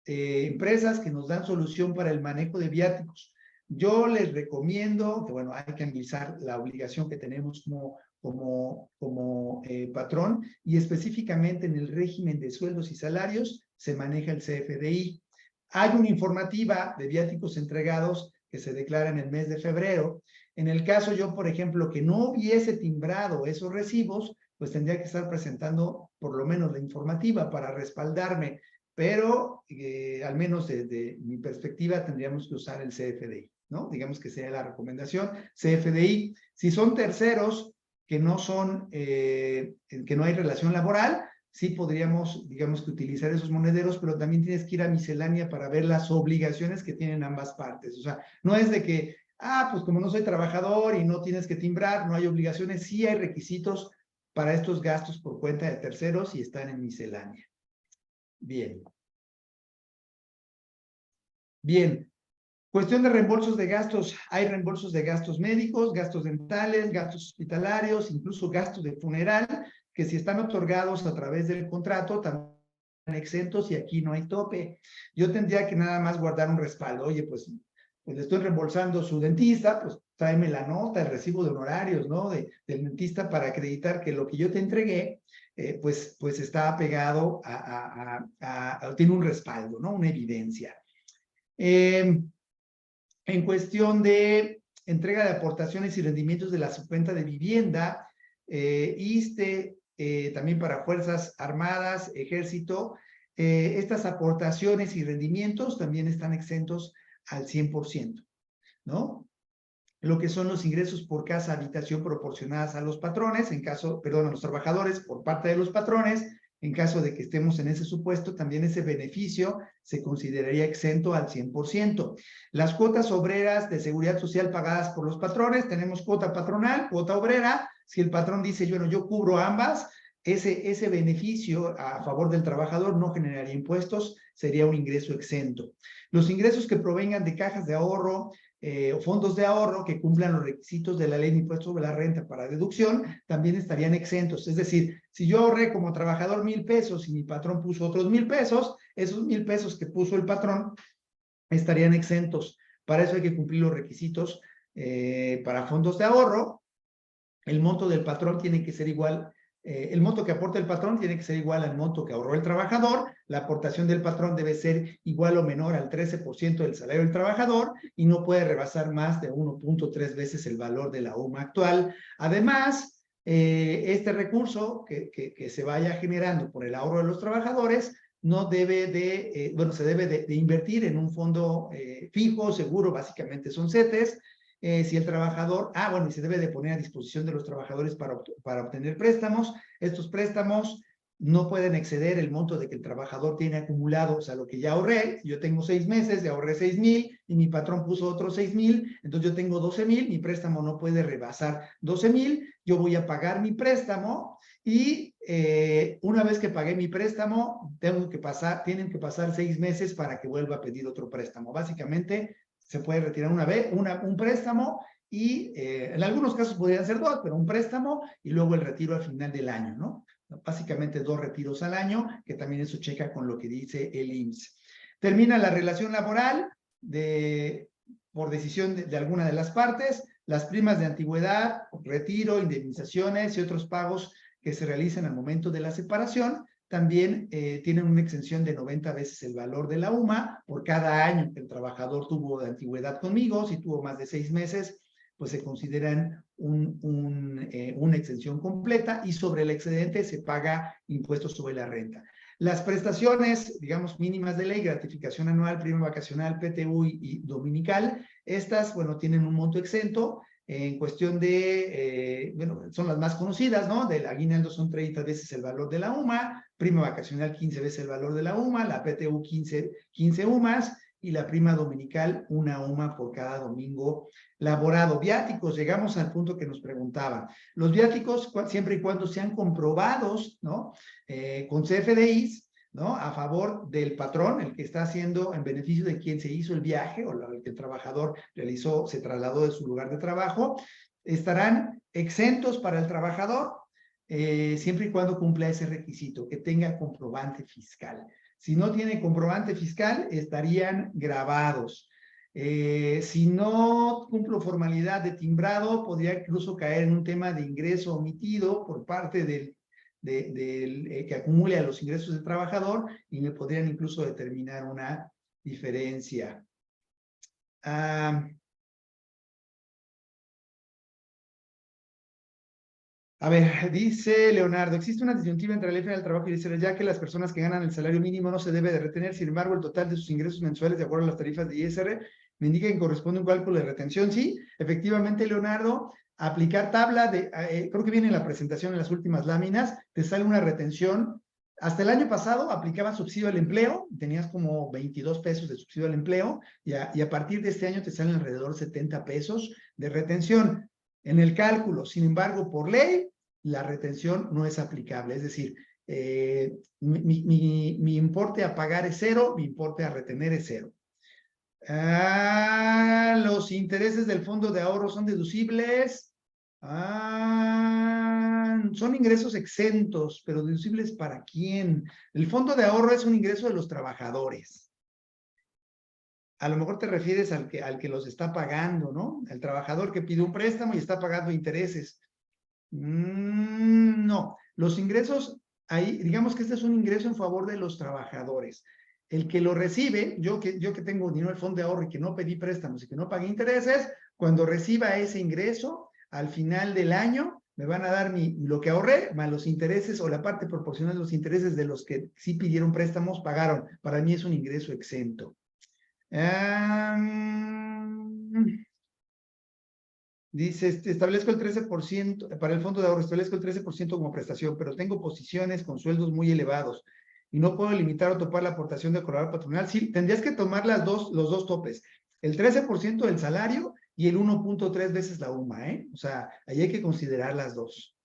empresas que nos dan solución para el manejo de viáticos. Yo les recomiendo que, bueno, hay que analizar la obligación que tenemos como patrón, y específicamente en el régimen de sueldos y salarios se maneja el CFDI. Hay una informativa de viáticos entregados que se declara en el mes de febrero. En el caso yo, por ejemplo, que no hubiese timbrado esos recibos, pues tendría que estar presentando por lo menos la informativa para respaldarme, pero al menos desde mi perspectiva tendríamos que usar el CFDI, ¿no? Digamos que sería la recomendación, CFDI. Si son terceros que no son, que no hay relación laboral, sí podríamos, digamos que utilizar esos monederos, pero también tienes que ir a miscelánea para ver las obligaciones que tienen ambas partes. O sea, no es de que, pues como no soy trabajador y no tienes que timbrar, no hay obligaciones, sí hay requisitos para estos gastos por cuenta de terceros y están en miscelánea. Bien. Bien. Cuestión de reembolsos de gastos. Hay reembolsos de gastos médicos, gastos dentales, gastos hospitalarios, incluso gastos de funeral, que si están otorgados a través del contrato, también están exentos y aquí no hay tope. Yo tendría que nada más guardar un respaldo. Oye, pues le estoy reembolsando su dentista, pues tráeme la nota, el recibo de honorarios, ¿no? Del dentista para acreditar que lo que yo te entregué, pues está apegado tiene un respaldo, ¿no? Una evidencia. En cuestión de entrega de aportaciones y rendimientos de la subcuenta de vivienda, ISSSTE, también para Fuerzas Armadas, Ejército, estas aportaciones y rendimientos también están exentos al 100%, ¿no? Lo que son los ingresos por casa habitación proporcionadas a los patrones, a los trabajadores por parte de los patrones, en caso de que estemos en ese supuesto, también ese beneficio se consideraría exento al 100%. Las cuotas obreras de seguridad social pagadas por los patrones, tenemos cuota patronal, cuota obrera. Si el patrón dice, bueno, yo cubro ambas, ese beneficio a favor del trabajador no generaría impuestos, sería un ingreso exento. Los ingresos que provengan de cajas de ahorro, o fondos de ahorro que cumplan los requisitos de la ley de impuestos sobre la renta para deducción, también estarían exentos. Es decir, si yo ahorré como trabajador 1,000 pesos y mi patrón puso otros 1,000 pesos, esos 1,000 pesos que puso el patrón estarían exentos. Para eso hay que cumplir los requisitos para fondos de ahorro. El monto del patrón tiene que ser igual. El monto que aporta el patrón tiene que ser igual al monto que ahorró el trabajador. La aportación del patrón debe ser igual o menor al 13% del salario del trabajador y no puede rebasar más de 1.3 veces el valor de la UMA actual. Además, este recurso que se vaya generando por el ahorro de los trabajadores no debe se debe de invertir en un fondo fijo, seguro, básicamente son CETES. Si el trabajador, y se debe de poner a disposición de los trabajadores para obtener préstamos. Estos préstamos no pueden exceder el monto de que el trabajador tiene acumulado, o sea, lo que ya ahorré. Yo tengo 6 meses, ya ahorré 6,000 y mi patrón puso otros 6,000, entonces yo tengo 12,000, mi préstamo no puede rebasar 12,000, yo voy a pagar mi préstamo y una vez que pagué mi préstamo, tienen que pasar 6 meses para que vuelva a pedir otro préstamo. Básicamente, se puede retirar una vez un préstamo y en algunos casos podrían ser dos, pero un préstamo y luego el retiro al final del año, ¿no? Básicamente 2 retiros al año, que también eso checa con lo que dice el IMSS. Termina la relación laboral por decisión de alguna de las partes, las primas de antigüedad, retiro, indemnizaciones y otros pagos que se realizan al momento de la separación, también tienen una exención de 90 veces el valor de la UMA por cada año que el trabajador tuvo de antigüedad conmigo. Si tuvo más de 6 meses, pues se consideran una exención completa y sobre el excedente se paga impuestos sobre la renta. Las prestaciones, digamos, mínimas de ley, gratificación anual, prima vacacional, PTU y dominical, estas, bueno, tienen un monto exento. En cuestión de, bueno, son las más conocidas, ¿no? Del aguinaldo son 30 veces el valor de la UMA, prima vacacional 15 veces el valor de la UMA, la PTU 15 UMAs y la prima dominical 1 UMA por cada domingo laborado. Viáticos, llegamos al punto que nos preguntaban. Los viáticos, siempre y cuando sean comprobados, ¿no? Con CFDIs, ¿no? A favor del patrón, el que está haciendo en beneficio de quien se hizo el viaje o el que el trabajador realizó, se trasladó de su lugar de trabajo, estarán exentos para el trabajador siempre y cuando cumpla ese requisito, que tenga comprobante fiscal. Si no tiene comprobante fiscal, estarían gravados. Si no cumplo formalidad de timbrado, podría incluso caer en un tema de ingreso omitido por parte del que acumule a los ingresos del trabajador y me podrían incluso determinar una diferencia. A ver, dice Leonardo, existe una disyuntiva entre la ley del trabajo y el ISR, ya que las personas que ganan el salario mínimo no se debe de retener. Sin embargo, el total de sus ingresos mensuales, de acuerdo a las tarifas de ISR, me indica que corresponde a un cálculo de retención. Sí, efectivamente, Leonardo, aplicar tabla de, creo que viene en la presentación en las últimas láminas, te sale una retención. Hasta el año pasado aplicaba subsidio al empleo, tenías como 22 pesos de subsidio al empleo, y a partir de este año te salen alrededor de 70 pesos de retención en el cálculo. Sin embargo, por ley, la retención no es aplicable. Es decir, mi importe a pagar es 0, mi importe a retener es 0. Los intereses del fondo de ahorro son deducibles. Son ingresos exentos, pero deducibles ¿para quién? El fondo de ahorro es un ingreso de los trabajadores. A lo mejor te refieres al que los está pagando, ¿no? El trabajador que pide un préstamo y está pagando intereses. No, los ingresos, ahí, digamos que este es un ingreso en favor de los trabajadores. El que lo recibe, yo que tengo dinero en el fondo de ahorro y que no pedí préstamos y que no pagué intereses, cuando reciba ese ingreso, al final del año, me van a dar lo que ahorré, más los intereses o la parte proporcional de los intereses de los que sí pidieron préstamos, pagaron. Para mí es un ingreso exento. Dice, establezco el 13%, para el fondo de ahorro, establezco el 13% como prestación, pero tengo posiciones con sueldos muy elevados y no puedo limitar o topar la aportación de colaborador patronal. Sí, tendrías que tomar los dos topes, el 13% del salario y el 1.3 veces la UMA, ¿eh? O sea, ahí hay que considerar las dos.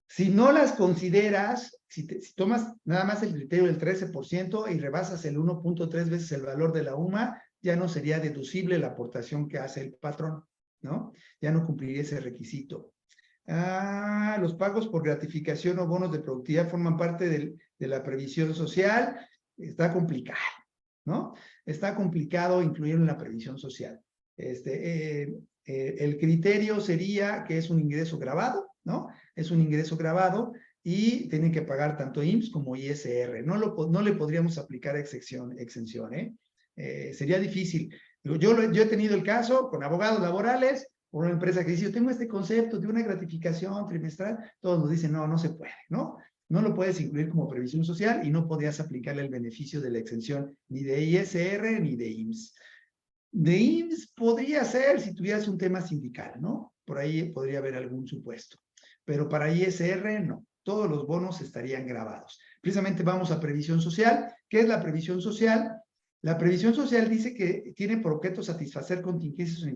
Si no las consideras, si tomas nada más el criterio del 13% y rebasas el 1.3 veces el valor de la UMA, ya no sería deducible la aportación que hace el patrón, ¿no? Ya no cumpliría ese requisito. Los pagos por gratificación o bonos de productividad forman parte de la previsión social. Está complicado, ¿no? Está complicado incluirlo en la previsión social. El criterio sería que es un ingreso grabado, ¿no? Es un ingreso grabado y tienen que pagar tanto IMSS como ISR. No le podríamos aplicar exención, ¿eh? Sería difícil. Yo he tenido el caso con abogados laborales, por una empresa que dice, yo tengo este concepto de una gratificación trimestral, todos nos dicen, no se puede, ¿no? No lo puedes incluir como previsión social y no podrías aplicarle el beneficio de la exención ni de ISR ni de IMSS. De IMSS podría ser si tuvieras un tema sindical, ¿no? Por ahí podría haber algún supuesto. pero para ISR no. Todos los bonos estarían grabados. Precisamente vamos a previsión social. ¿Qué es la previsión social? La previsión social dice que tiene por objeto satisfacer contingencias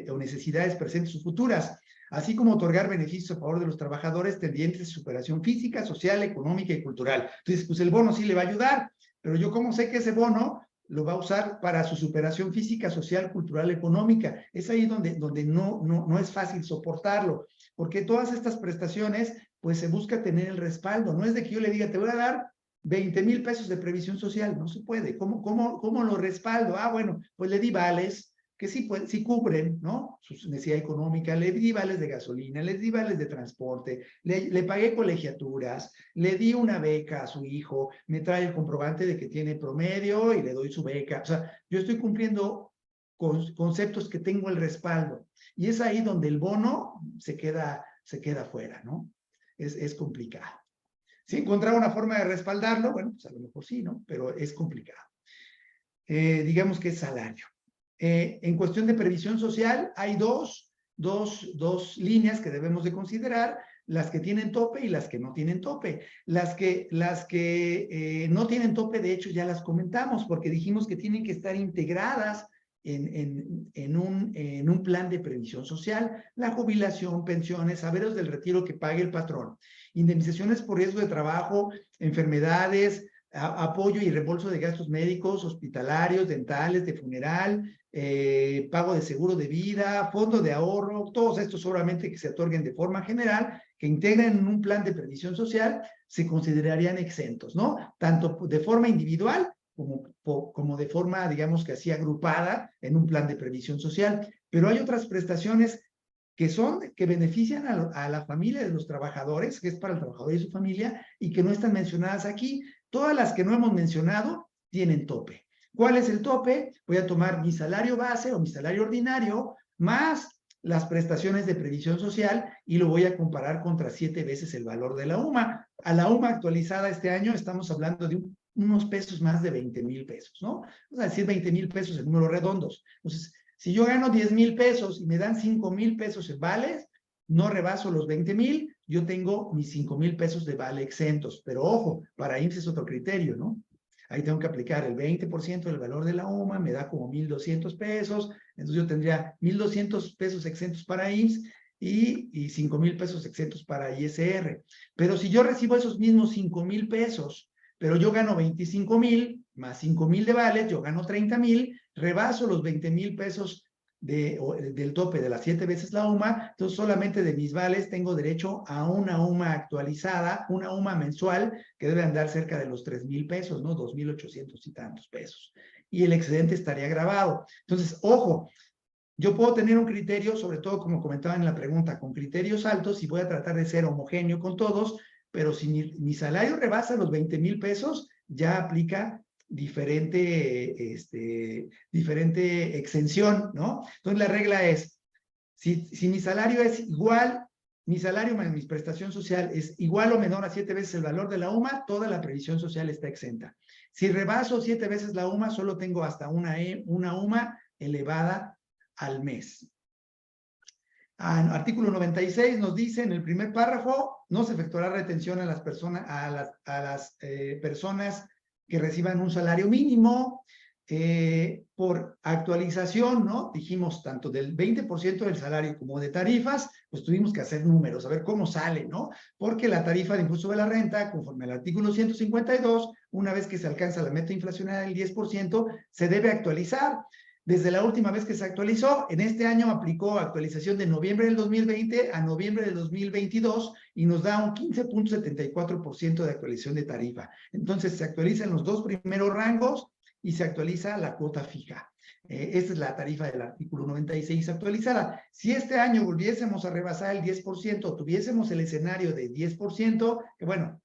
o necesidades presentes o futuras, así como otorgar beneficios a favor de los trabajadores tendientes a superación física, social, económica y cultural. Entonces, pues el bono sí le va a ayudar, pero yo cómo sé que ese bono lo va a usar para su superación física, social, cultural, económica. Es ahí donde no es fácil soportarlo, porque todas estas prestaciones, pues se busca tener el respaldo. No es de que yo le diga, te voy a dar 20,000 pesos de previsión social, no se puede. ¿Cómo lo respaldo? Ah, bueno, pues le di vales que sí, pues, sí cubren, ¿no? Su necesidad económica, le di vales de gasolina, le di vales de transporte, le pagué colegiaturas, le di una beca a su hijo, me trae el comprobante de que tiene promedio y le doy su beca. O sea, yo estoy cumpliendo conceptos que tengo el respaldo. Y es ahí donde el bono se queda fuera, ¿no? Es complicado. Si encontraba una forma de respaldarlo, bueno, pues a lo mejor sí, ¿no? Pero es complicado. Digamos que es salario. En cuestión de previsión social, hay dos líneas que debemos de considerar, las que tienen tope y las que no tienen tope. Las que no tienen tope, de hecho, ya las comentamos, porque dijimos que tienen que estar integradas en un plan de previsión social, la jubilación, pensiones, saberes del retiro que pague el patrón, indemnizaciones por riesgo de trabajo, enfermedades, apoyo y reembolso de gastos médicos, hospitalarios, dentales, de funeral, pago de seguro de vida, fondo de ahorro, todos estos solamente que se otorguen de forma general, que integren en un plan de previsión social, se considerarían exentos, ¿no? Tanto de forma individual como de forma, digamos que así, agrupada en un plan de previsión social. Pero hay otras prestaciones que benefician a la familia de los trabajadores, que es para el trabajador y su familia, y que no están mencionadas aquí. Todas las que no hemos mencionado tienen tope. ¿Cuál es el tope? Voy a tomar mi salario base o mi salario ordinario más las prestaciones de previsión social y lo voy a comparar contra 7 veces el valor de la UMA. A la UMA actualizada este año estamos hablando de unos pesos más de 20,000 pesos, ¿no? Vamos a decir 20,000 pesos en números redondos. Entonces, si yo gano 10,000 pesos y me dan 5,000 pesos en vales, no rebaso los 20,000, yo tengo mis 5,000 pesos de vale exentos. Pero ojo, para IMSS es otro criterio, ¿no? Ahí tengo que aplicar el 20% del valor de la UMA, me da como 1,200 pesos, entonces yo tendría 1,200 pesos exentos para IMSS y 5,000 pesos exentos para ISR. Pero si yo recibo esos mismos 5,000 pesos, pero yo gano 25,000 más 5,000 de vales, yo gano 30,000, rebaso los 20,000 pesos del tope de las 7 veces la UMA, entonces solamente de mis vales tengo derecho a una UMA actualizada, una UMA mensual que debe andar cerca de los 3,000 pesos, ¿no? 2,800 y tantos pesos. Y el excedente estaría grabado. Entonces, ojo, yo puedo tener un criterio, sobre todo como comentaba en la pregunta, con criterios altos y voy a tratar de ser homogéneo con todos, pero si mi salario rebasa los 20,000 pesos, ya aplica diferente exención, ¿no? Entonces la regla es, si mi salario es igual, mi salario más mi prestación social es igual o menor a 7 veces el valor de la UMA, toda la previsión social está exenta. Si rebaso 7 veces la UMA, solo tengo hasta una UMA elevada al mes. Artículo 96 nos dice en el primer párrafo, no se efectuará retención a las personas, personas que reciban un salario mínimo por actualización, ¿no? Dijimos tanto del 20% del salario como de tarifas, pues tuvimos que hacer números, a ver cómo sale, ¿no? Porque la tarifa de impuesto de la renta, conforme al artículo 152, una vez que se alcanza la meta inflacionaria del 10%, se debe actualizar. Desde la última vez que se actualizó, en este año aplicó actualización de noviembre del 2020 a noviembre del 2022 y nos da un 15.74% de actualización de tarifa. Entonces se actualizan los dos primeros rangos y se actualiza la cuota fija. Esta es la tarifa del artículo 96 actualizada. Si este año volviésemos a rebasar el 10%, tuviésemos el escenario de 10%, que bueno,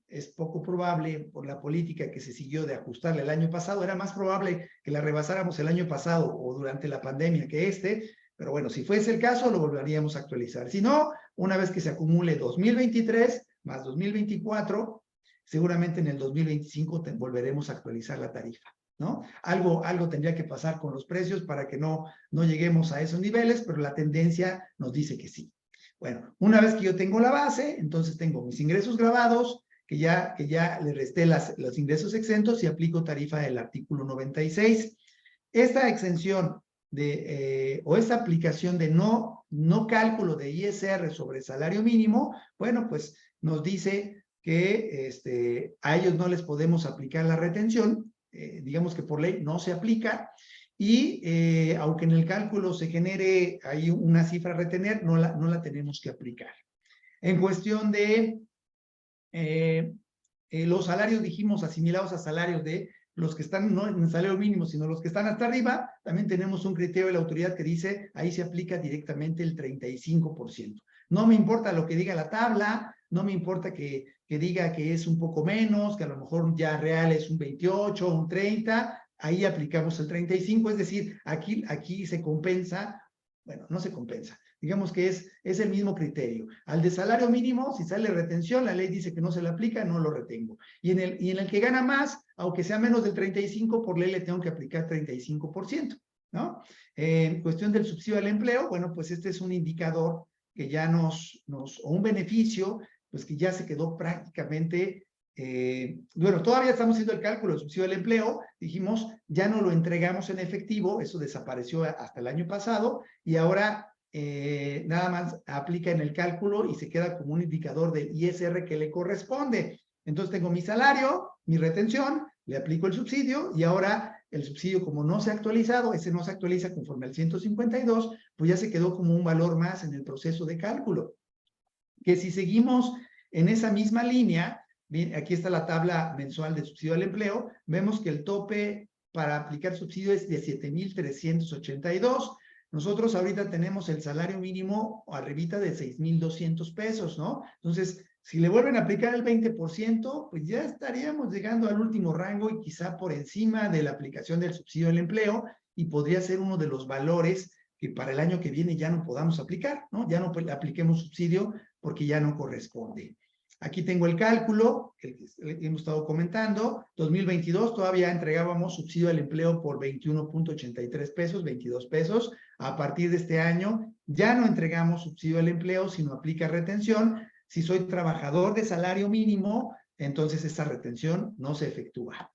es poco probable por la política que se siguió de ajustarle el año pasado. Era más probable que la rebasáramos el año pasado o durante la pandemia que pero bueno, si fuese el caso, lo volveríamos a actualizar. Si no, una vez que se acumule 2023 más 2024, seguramente en el 2025 volveremos a actualizar la tarifa, ¿no? Algo tendría que pasar con los precios para que no lleguemos a esos niveles, pero la tendencia nos dice que sí. Bueno, una vez que yo tengo la base, entonces tengo mis ingresos grabados, que ya le resté los ingresos exentos y aplico tarifa del artículo 96. Esta exención o esta aplicación de no cálculo de ISR sobre salario mínimo, bueno, pues nos dice que a ellos no les podemos aplicar la retención, digamos que por ley no se aplica, y aunque en el cálculo se genere ahí una cifra a retener, no la tenemos que aplicar. En cuestión de los salarios, dijimos, asimilados a salarios de los que están no en el salario mínimo, sino los que están hasta arriba, también tenemos un criterio de la autoridad que dice, ahí se aplica directamente el 35%. No me importa lo que diga la tabla, no me importa que diga que es un poco menos, que a lo mejor ya real es un 28, un 30, ahí aplicamos el 35, es decir, aquí se compensa, bueno, no se compensa, digamos que es el mismo criterio. Al de salario mínimo, si sale retención, la ley dice que no se le aplica, no lo retengo. Y en el que gana más, aunque sea menos del 35, por ley le tengo que aplicar 35%, ¿no? En cuestión del subsidio al empleo, bueno, pues este es un indicador que ya o un beneficio, pues que ya se quedó prácticamente, bueno, todavía estamos haciendo el cálculo del subsidio al empleo, dijimos, ya no lo entregamos en efectivo, eso desapareció hasta el año pasado, y ahora nada más aplica en el cálculo y se queda como un indicador del ISR que le corresponde. Entonces tengo mi salario, mi retención, le aplico el subsidio y ahora el subsidio, como no se ha actualizado, ese no se actualiza conforme al 152, pues ya se quedó como un valor más en el proceso de cálculo. Que si seguimos en esa misma línea, bien, aquí está la tabla mensual de subsidio al empleo, vemos que el tope para aplicar subsidio es de 7,382. Nosotros ahorita tenemos el salario mínimo arribita de 6,200 pesos, ¿no? Entonces, si le vuelven a aplicar el 20%, pues ya estaríamos llegando al último rango y quizá por encima de la aplicación del subsidio al empleo, y podría ser uno de los valores que para el año que viene ya no podamos aplicar, ¿no? Ya no apliquemos subsidio porque ya no corresponde. Aquí tengo el cálculo, que hemos estado comentando. 2022 todavía entregábamos subsidio al empleo por 21.83 pesos, 22 pesos. A partir de este año ya no entregamos subsidio al empleo, sino aplica retención. Si soy trabajador de salario mínimo, entonces esa retención no se efectúa.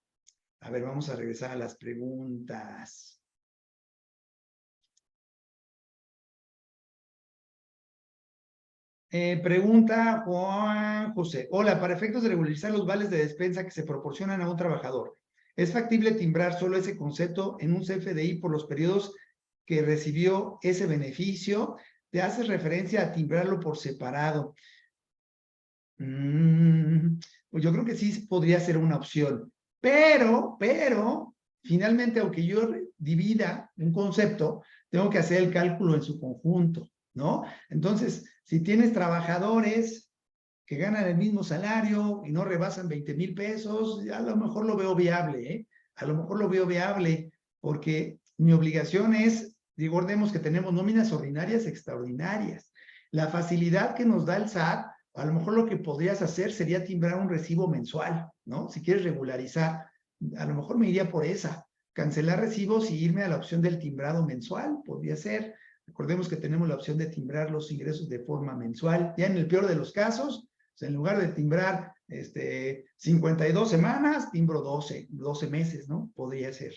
A ver, vamos a regresar a las preguntas. Pregunta Juan José. Hola, para efectos de regularizar los vales de despensa que se proporcionan a un trabajador, ¿es factible timbrar solo ese concepto en un CFDI por los periodos que recibió ese beneficio? Te haces referencia a timbrarlo por separado. Pues yo creo que sí podría ser una opción. Pero, finalmente, aunque yo divida un concepto, tengo que hacer el cálculo en su conjunto, ¿no? Entonces, si tienes trabajadores que ganan el mismo salario y no rebasan 20,000 pesos, a lo mejor lo veo viable, ¿eh? A lo mejor lo veo viable, porque mi obligación es, recordemos que tenemos nóminas ordinarias extraordinarias. La facilidad que nos da el SAT, a lo mejor lo que podrías hacer sería timbrar un recibo mensual, ¿no? Si quieres regularizar, a lo mejor me iría por esa. Cancelar recibos y irme a la opción del timbrado mensual, podría ser. Recordemos que tenemos la opción de timbrar los ingresos de forma mensual. Ya en el peor de los casos, pues en lugar de timbrar 52 semanas, timbro 12 meses, ¿no? Podría ser.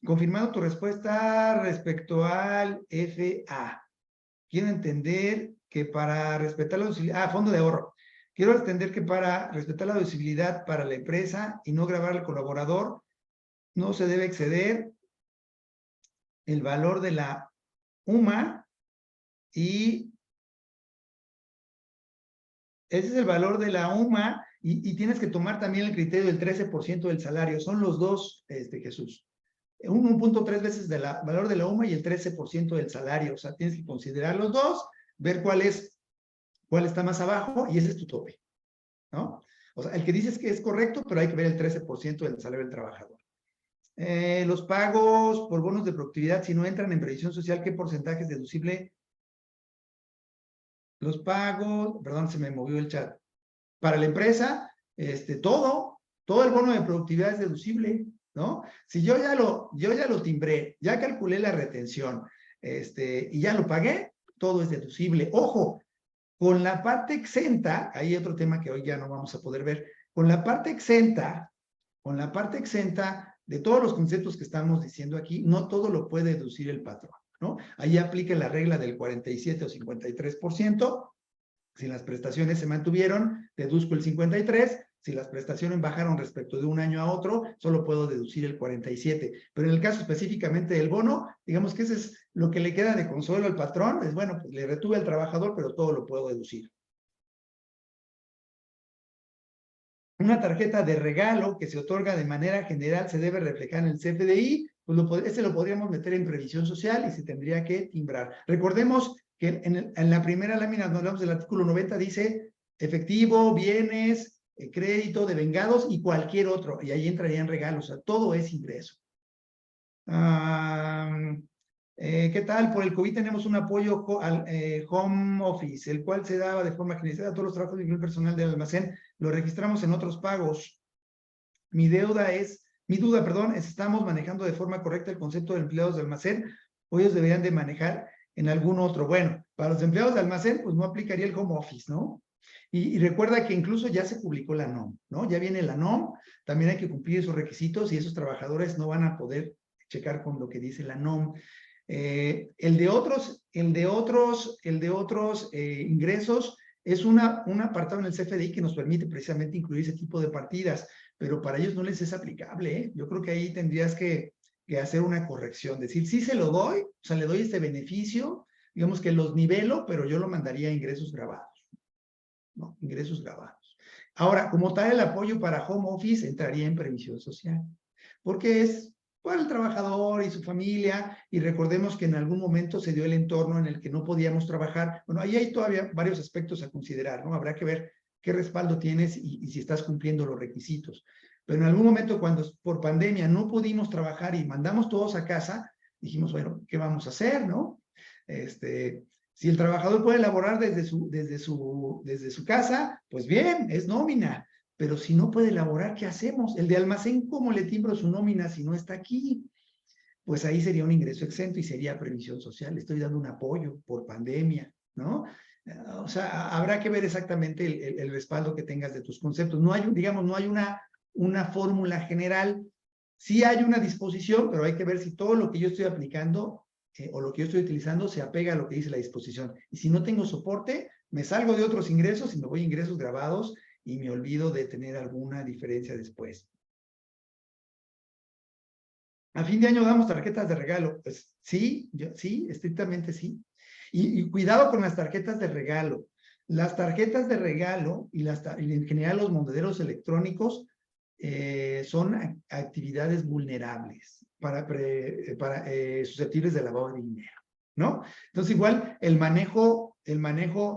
Confirmando tu respuesta respecto al FA. Quiero entender que para respetar la deducibilidad, fondo de ahorro. Quiero entender que para respetar la deducibilidad para la empresa y no gravar al colaborador, no se debe exceder el valor de la UMA y ese es el valor de la UMA y tienes que tomar también el criterio del 13% del salario. Son los dos, Jesús. 1.3 veces del valor de la UMA y el 13% del salario. O sea, tienes que considerar los dos, ver cuál está más abajo y ese es tu tope, ¿no? O sea, el que dices que es correcto, pero hay que ver el 13% del salario del trabajador. Los pagos por bonos de productividad, si no entran en previsión social, ¿qué porcentaje es deducible? Los pagos, perdón, se me movió el chat. Para la empresa, todo el bono de productividad es deducible, ¿no? Si yo ya lo timbré, ya calculé la retención, y ya lo pagué, todo es deducible. Ojo, con la parte exenta, hay otro tema que hoy ya no vamos a poder ver, con la parte exenta de todos los conceptos que estamos diciendo aquí, no todo lo puede deducir el patrón, ¿no? Ahí aplica la regla del 47 o 53%. Si las prestaciones se mantuvieron, deduzco el 53. Si las prestaciones bajaron respecto de un año a otro, solo puedo deducir el 47. Pero en el caso específicamente del bono, digamos que ese es lo que le queda de consuelo al patrón. Es bueno, pues le retuve al trabajador, pero todo lo puedo deducir. Una tarjeta de regalo que se otorga de manera general se debe reflejar en el CFDI, pues ese lo podríamos meter en previsión social y se tendría que timbrar. Recordemos que en la primera lámina, donde hablamos del artículo 90, dice efectivo, bienes, crédito, devengados y cualquier otro, y ahí entrarían regalos, o sea, todo es ingreso. ¿Qué tal? Por el COVID tenemos un apoyo al home office, el cual se daba de forma generalizada a todos los trabajos de nivel personal del almacén. Lo registramos en otros pagos. Mi duda, es, ¿estamos manejando de forma correcta el concepto de empleados de almacén o ellos deberían de manejar en algún otro? Bueno, para los empleados de almacén, pues no aplicaría el home office, ¿no? Y recuerda que incluso ya se publicó la NOM, ¿no? Ya viene la NOM, también hay que cumplir esos requisitos y esos trabajadores no van a poder checar con lo que dice la NOM. El de otros ingresos es un apartado en el CFDI que nos permite precisamente incluir ese tipo de partidas, pero para ellos no les es aplicable, ¿eh? Yo creo que ahí tendrías que hacer una corrección, decir, sí se lo doy, o sea, le doy este beneficio, digamos que los nivelo, pero yo lo mandaría a ingresos grabados, ¿no? Ingresos grabados. Ahora, como tal, el apoyo para home office entraría en previsión social, porque es para el trabajador y su familia, y recordemos que en algún momento se dio el entorno en el que no podíamos trabajar. Bueno, ahí hay todavía varios aspectos a considerar, ¿no? Habrá que ver qué respaldo tienes y si estás cumpliendo los requisitos. Pero en algún momento, cuando por pandemia no pudimos trabajar y mandamos todos a casa, dijimos, bueno, ¿qué vamos a hacer, no? Si el trabajador puede elaborar desde su casa, pues bien, es nómina. Pero si no puede elaborar, ¿qué hacemos? El de almacén, ¿cómo le timbro su nómina si no está aquí? Pues ahí sería un ingreso exento y sería previsión social. Le estoy dando un apoyo por pandemia, ¿no? O sea, habrá que ver exactamente el respaldo que tengas de tus conceptos. No hay, digamos, no hay una fórmula general. Sí hay una disposición, pero hay que ver si todo lo que yo estoy aplicando o lo que yo estoy utilizando se apega a lo que dice la disposición. Y si no tengo soporte, me salgo de otros ingresos y me voy a ingresos grabados y me olvido de tener alguna diferencia después. A fin de año damos tarjetas de regalo. Pues sí, sí, estrictamente sí. Y cuidado con las tarjetas de regalo. Las tarjetas de regalo y en general los monederos electrónicos son actividades vulnerables susceptibles de lavado de dinero, ¿no? Entonces igual el manejo,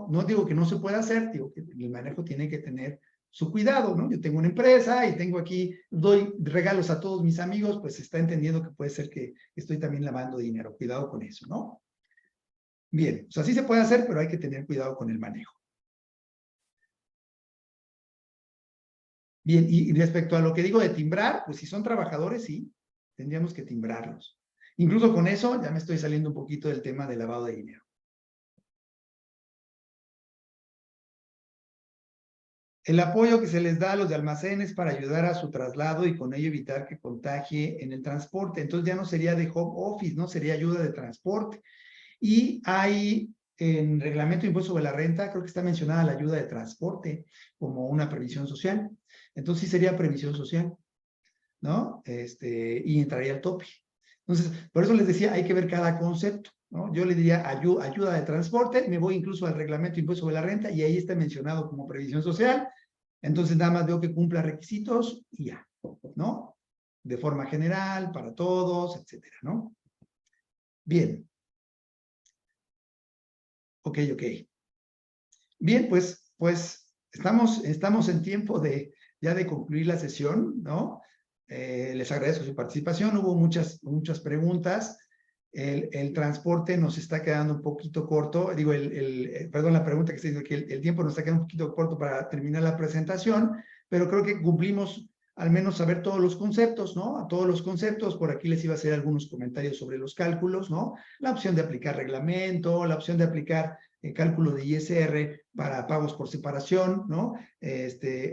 no digo que no se pueda hacer, digo que el manejo tiene que tener su cuidado, ¿no? Yo tengo una empresa y tengo aquí, doy regalos a todos mis amigos, pues se está entendiendo que puede ser que estoy también lavando dinero. Cuidado con eso, ¿no? Bien, o sea, sí se puede hacer, pero hay que tener cuidado con el manejo. Bien, y respecto a lo que digo de timbrar, pues si son trabajadores, sí, tendríamos que timbrarlos. Incluso con eso ya me estoy saliendo un poquito del tema del lavado de dinero. El apoyo que se les da a los de almacenes para ayudar a su traslado y con ello evitar que contagie en el transporte. Entonces ya no sería de home office, ¿no? Sería ayuda de transporte. Y hay en reglamento de impuesto sobre la renta, creo que está mencionada la ayuda de transporte como una previsión social. Entonces sí sería previsión social, ¿no? Y entraría al tope. Entonces, por eso les decía, hay que ver cada concepto, ¿no? Yo le diría ayuda de transporte, me voy incluso al reglamento de impuesto sobre la renta y ahí está mencionado como previsión social. Entonces nada más veo que cumpla requisitos y ya, ¿no? De forma general, para todos, etcétera, ¿no? Bien. Ok. Bien, pues estamos en tiempo ya de concluir la sesión, ¿no? Les agradezco su participación, hubo muchas preguntas. El transporte nos está quedando un poquito corto, digo, perdón, la pregunta que se hizo aquí, el tiempo nos está quedando un poquito corto para terminar la presentación, pero creo que cumplimos al menos saber todos los conceptos, ¿no? A todos los conceptos, por aquí les iba a hacer algunos comentarios sobre los cálculos, ¿no? La opción de aplicar reglamento, la opción de aplicar el cálculo de ISR para pagos por separación, ¿no?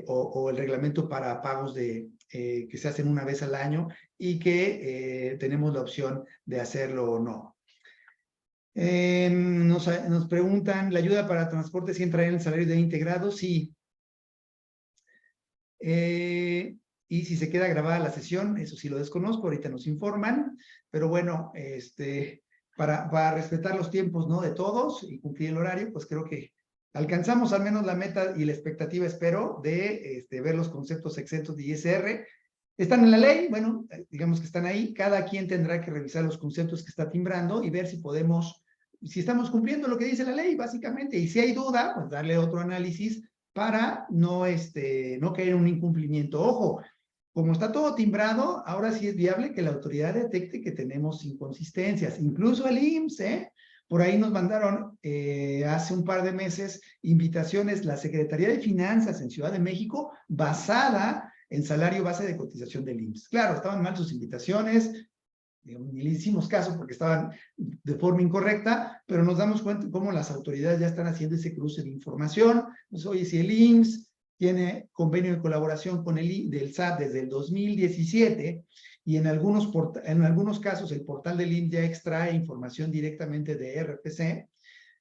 O el reglamento para pagos que se hacen una vez al año y que tenemos la opción de hacerlo o no. Nos preguntan, ¿la ayuda para transporte sí entraría en el salario de integrado? Sí. Y si se queda grabada la sesión, eso sí lo desconozco, ahorita nos informan, pero bueno, para respetar los tiempos, ¿no? De todos y cumplir el horario, pues creo que alcanzamos al menos la meta y la expectativa, espero, de ver los conceptos exentos de ISR. Están en la ley, bueno, digamos que están ahí, cada quien tendrá que revisar los conceptos que está timbrando y ver si estamos cumpliendo lo que dice la ley, básicamente, y si hay duda, pues darle otro análisis para no caer en un incumplimiento. Ojo, como está todo timbrado, ahora sí es viable que la autoridad detecte que tenemos inconsistencias, incluso el IMSS, ¿eh? Por ahí nos mandaron hace un par de meses invitaciones, la Secretaría de Finanzas en Ciudad de México, basada en salario base de cotización del IMSS. Claro, estaban mal sus invitaciones, ni le hicimos caso porque estaban de forma incorrecta, pero nos damos cuenta cómo las autoridades ya están haciendo ese cruce de información. Pues, oye, si el IMSS tiene convenio de colaboración con del SAT desde el 2017 y en algunos casos el portal del IMSS ya extrae información directamente de RFC,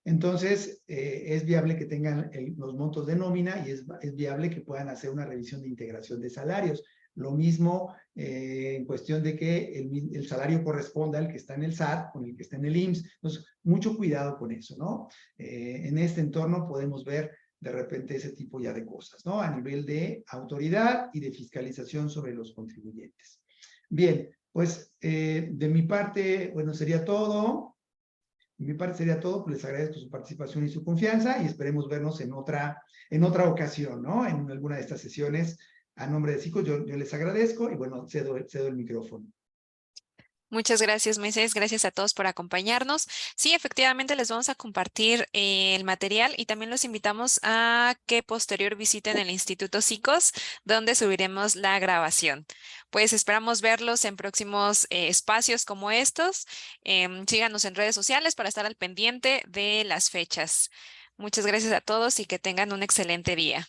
entonces es viable que tengan los montos de nómina y es viable que puedan hacer una revisión de integración de salarios. Lo mismo en cuestión de que el salario corresponda al que está en el SAT con el que está en el IMSS. Entonces, mucho cuidado con eso, ¿no? En este entorno podemos ver de repente ese tipo ya de cosas, ¿no? A nivel de autoridad y de fiscalización sobre los contribuyentes. Bien, pues de mi parte, bueno, sería todo. De mi parte sería todo, pues les agradezco su participación y su confianza y esperemos vernos en otra ocasión, ¿no? En alguna de estas sesiones. A nombre de CICO, yo les agradezco y bueno, cedo el micrófono. Muchas gracias, Moisés. Gracias a todos por acompañarnos. Sí, efectivamente les vamos a compartir el material y también los invitamos a que posterior visiten el Instituto SICOS, donde subiremos la grabación. Pues esperamos verlos en próximos espacios como estos. Síganos en redes sociales para estar al pendiente de las fechas. Muchas gracias a todos y que tengan un excelente día.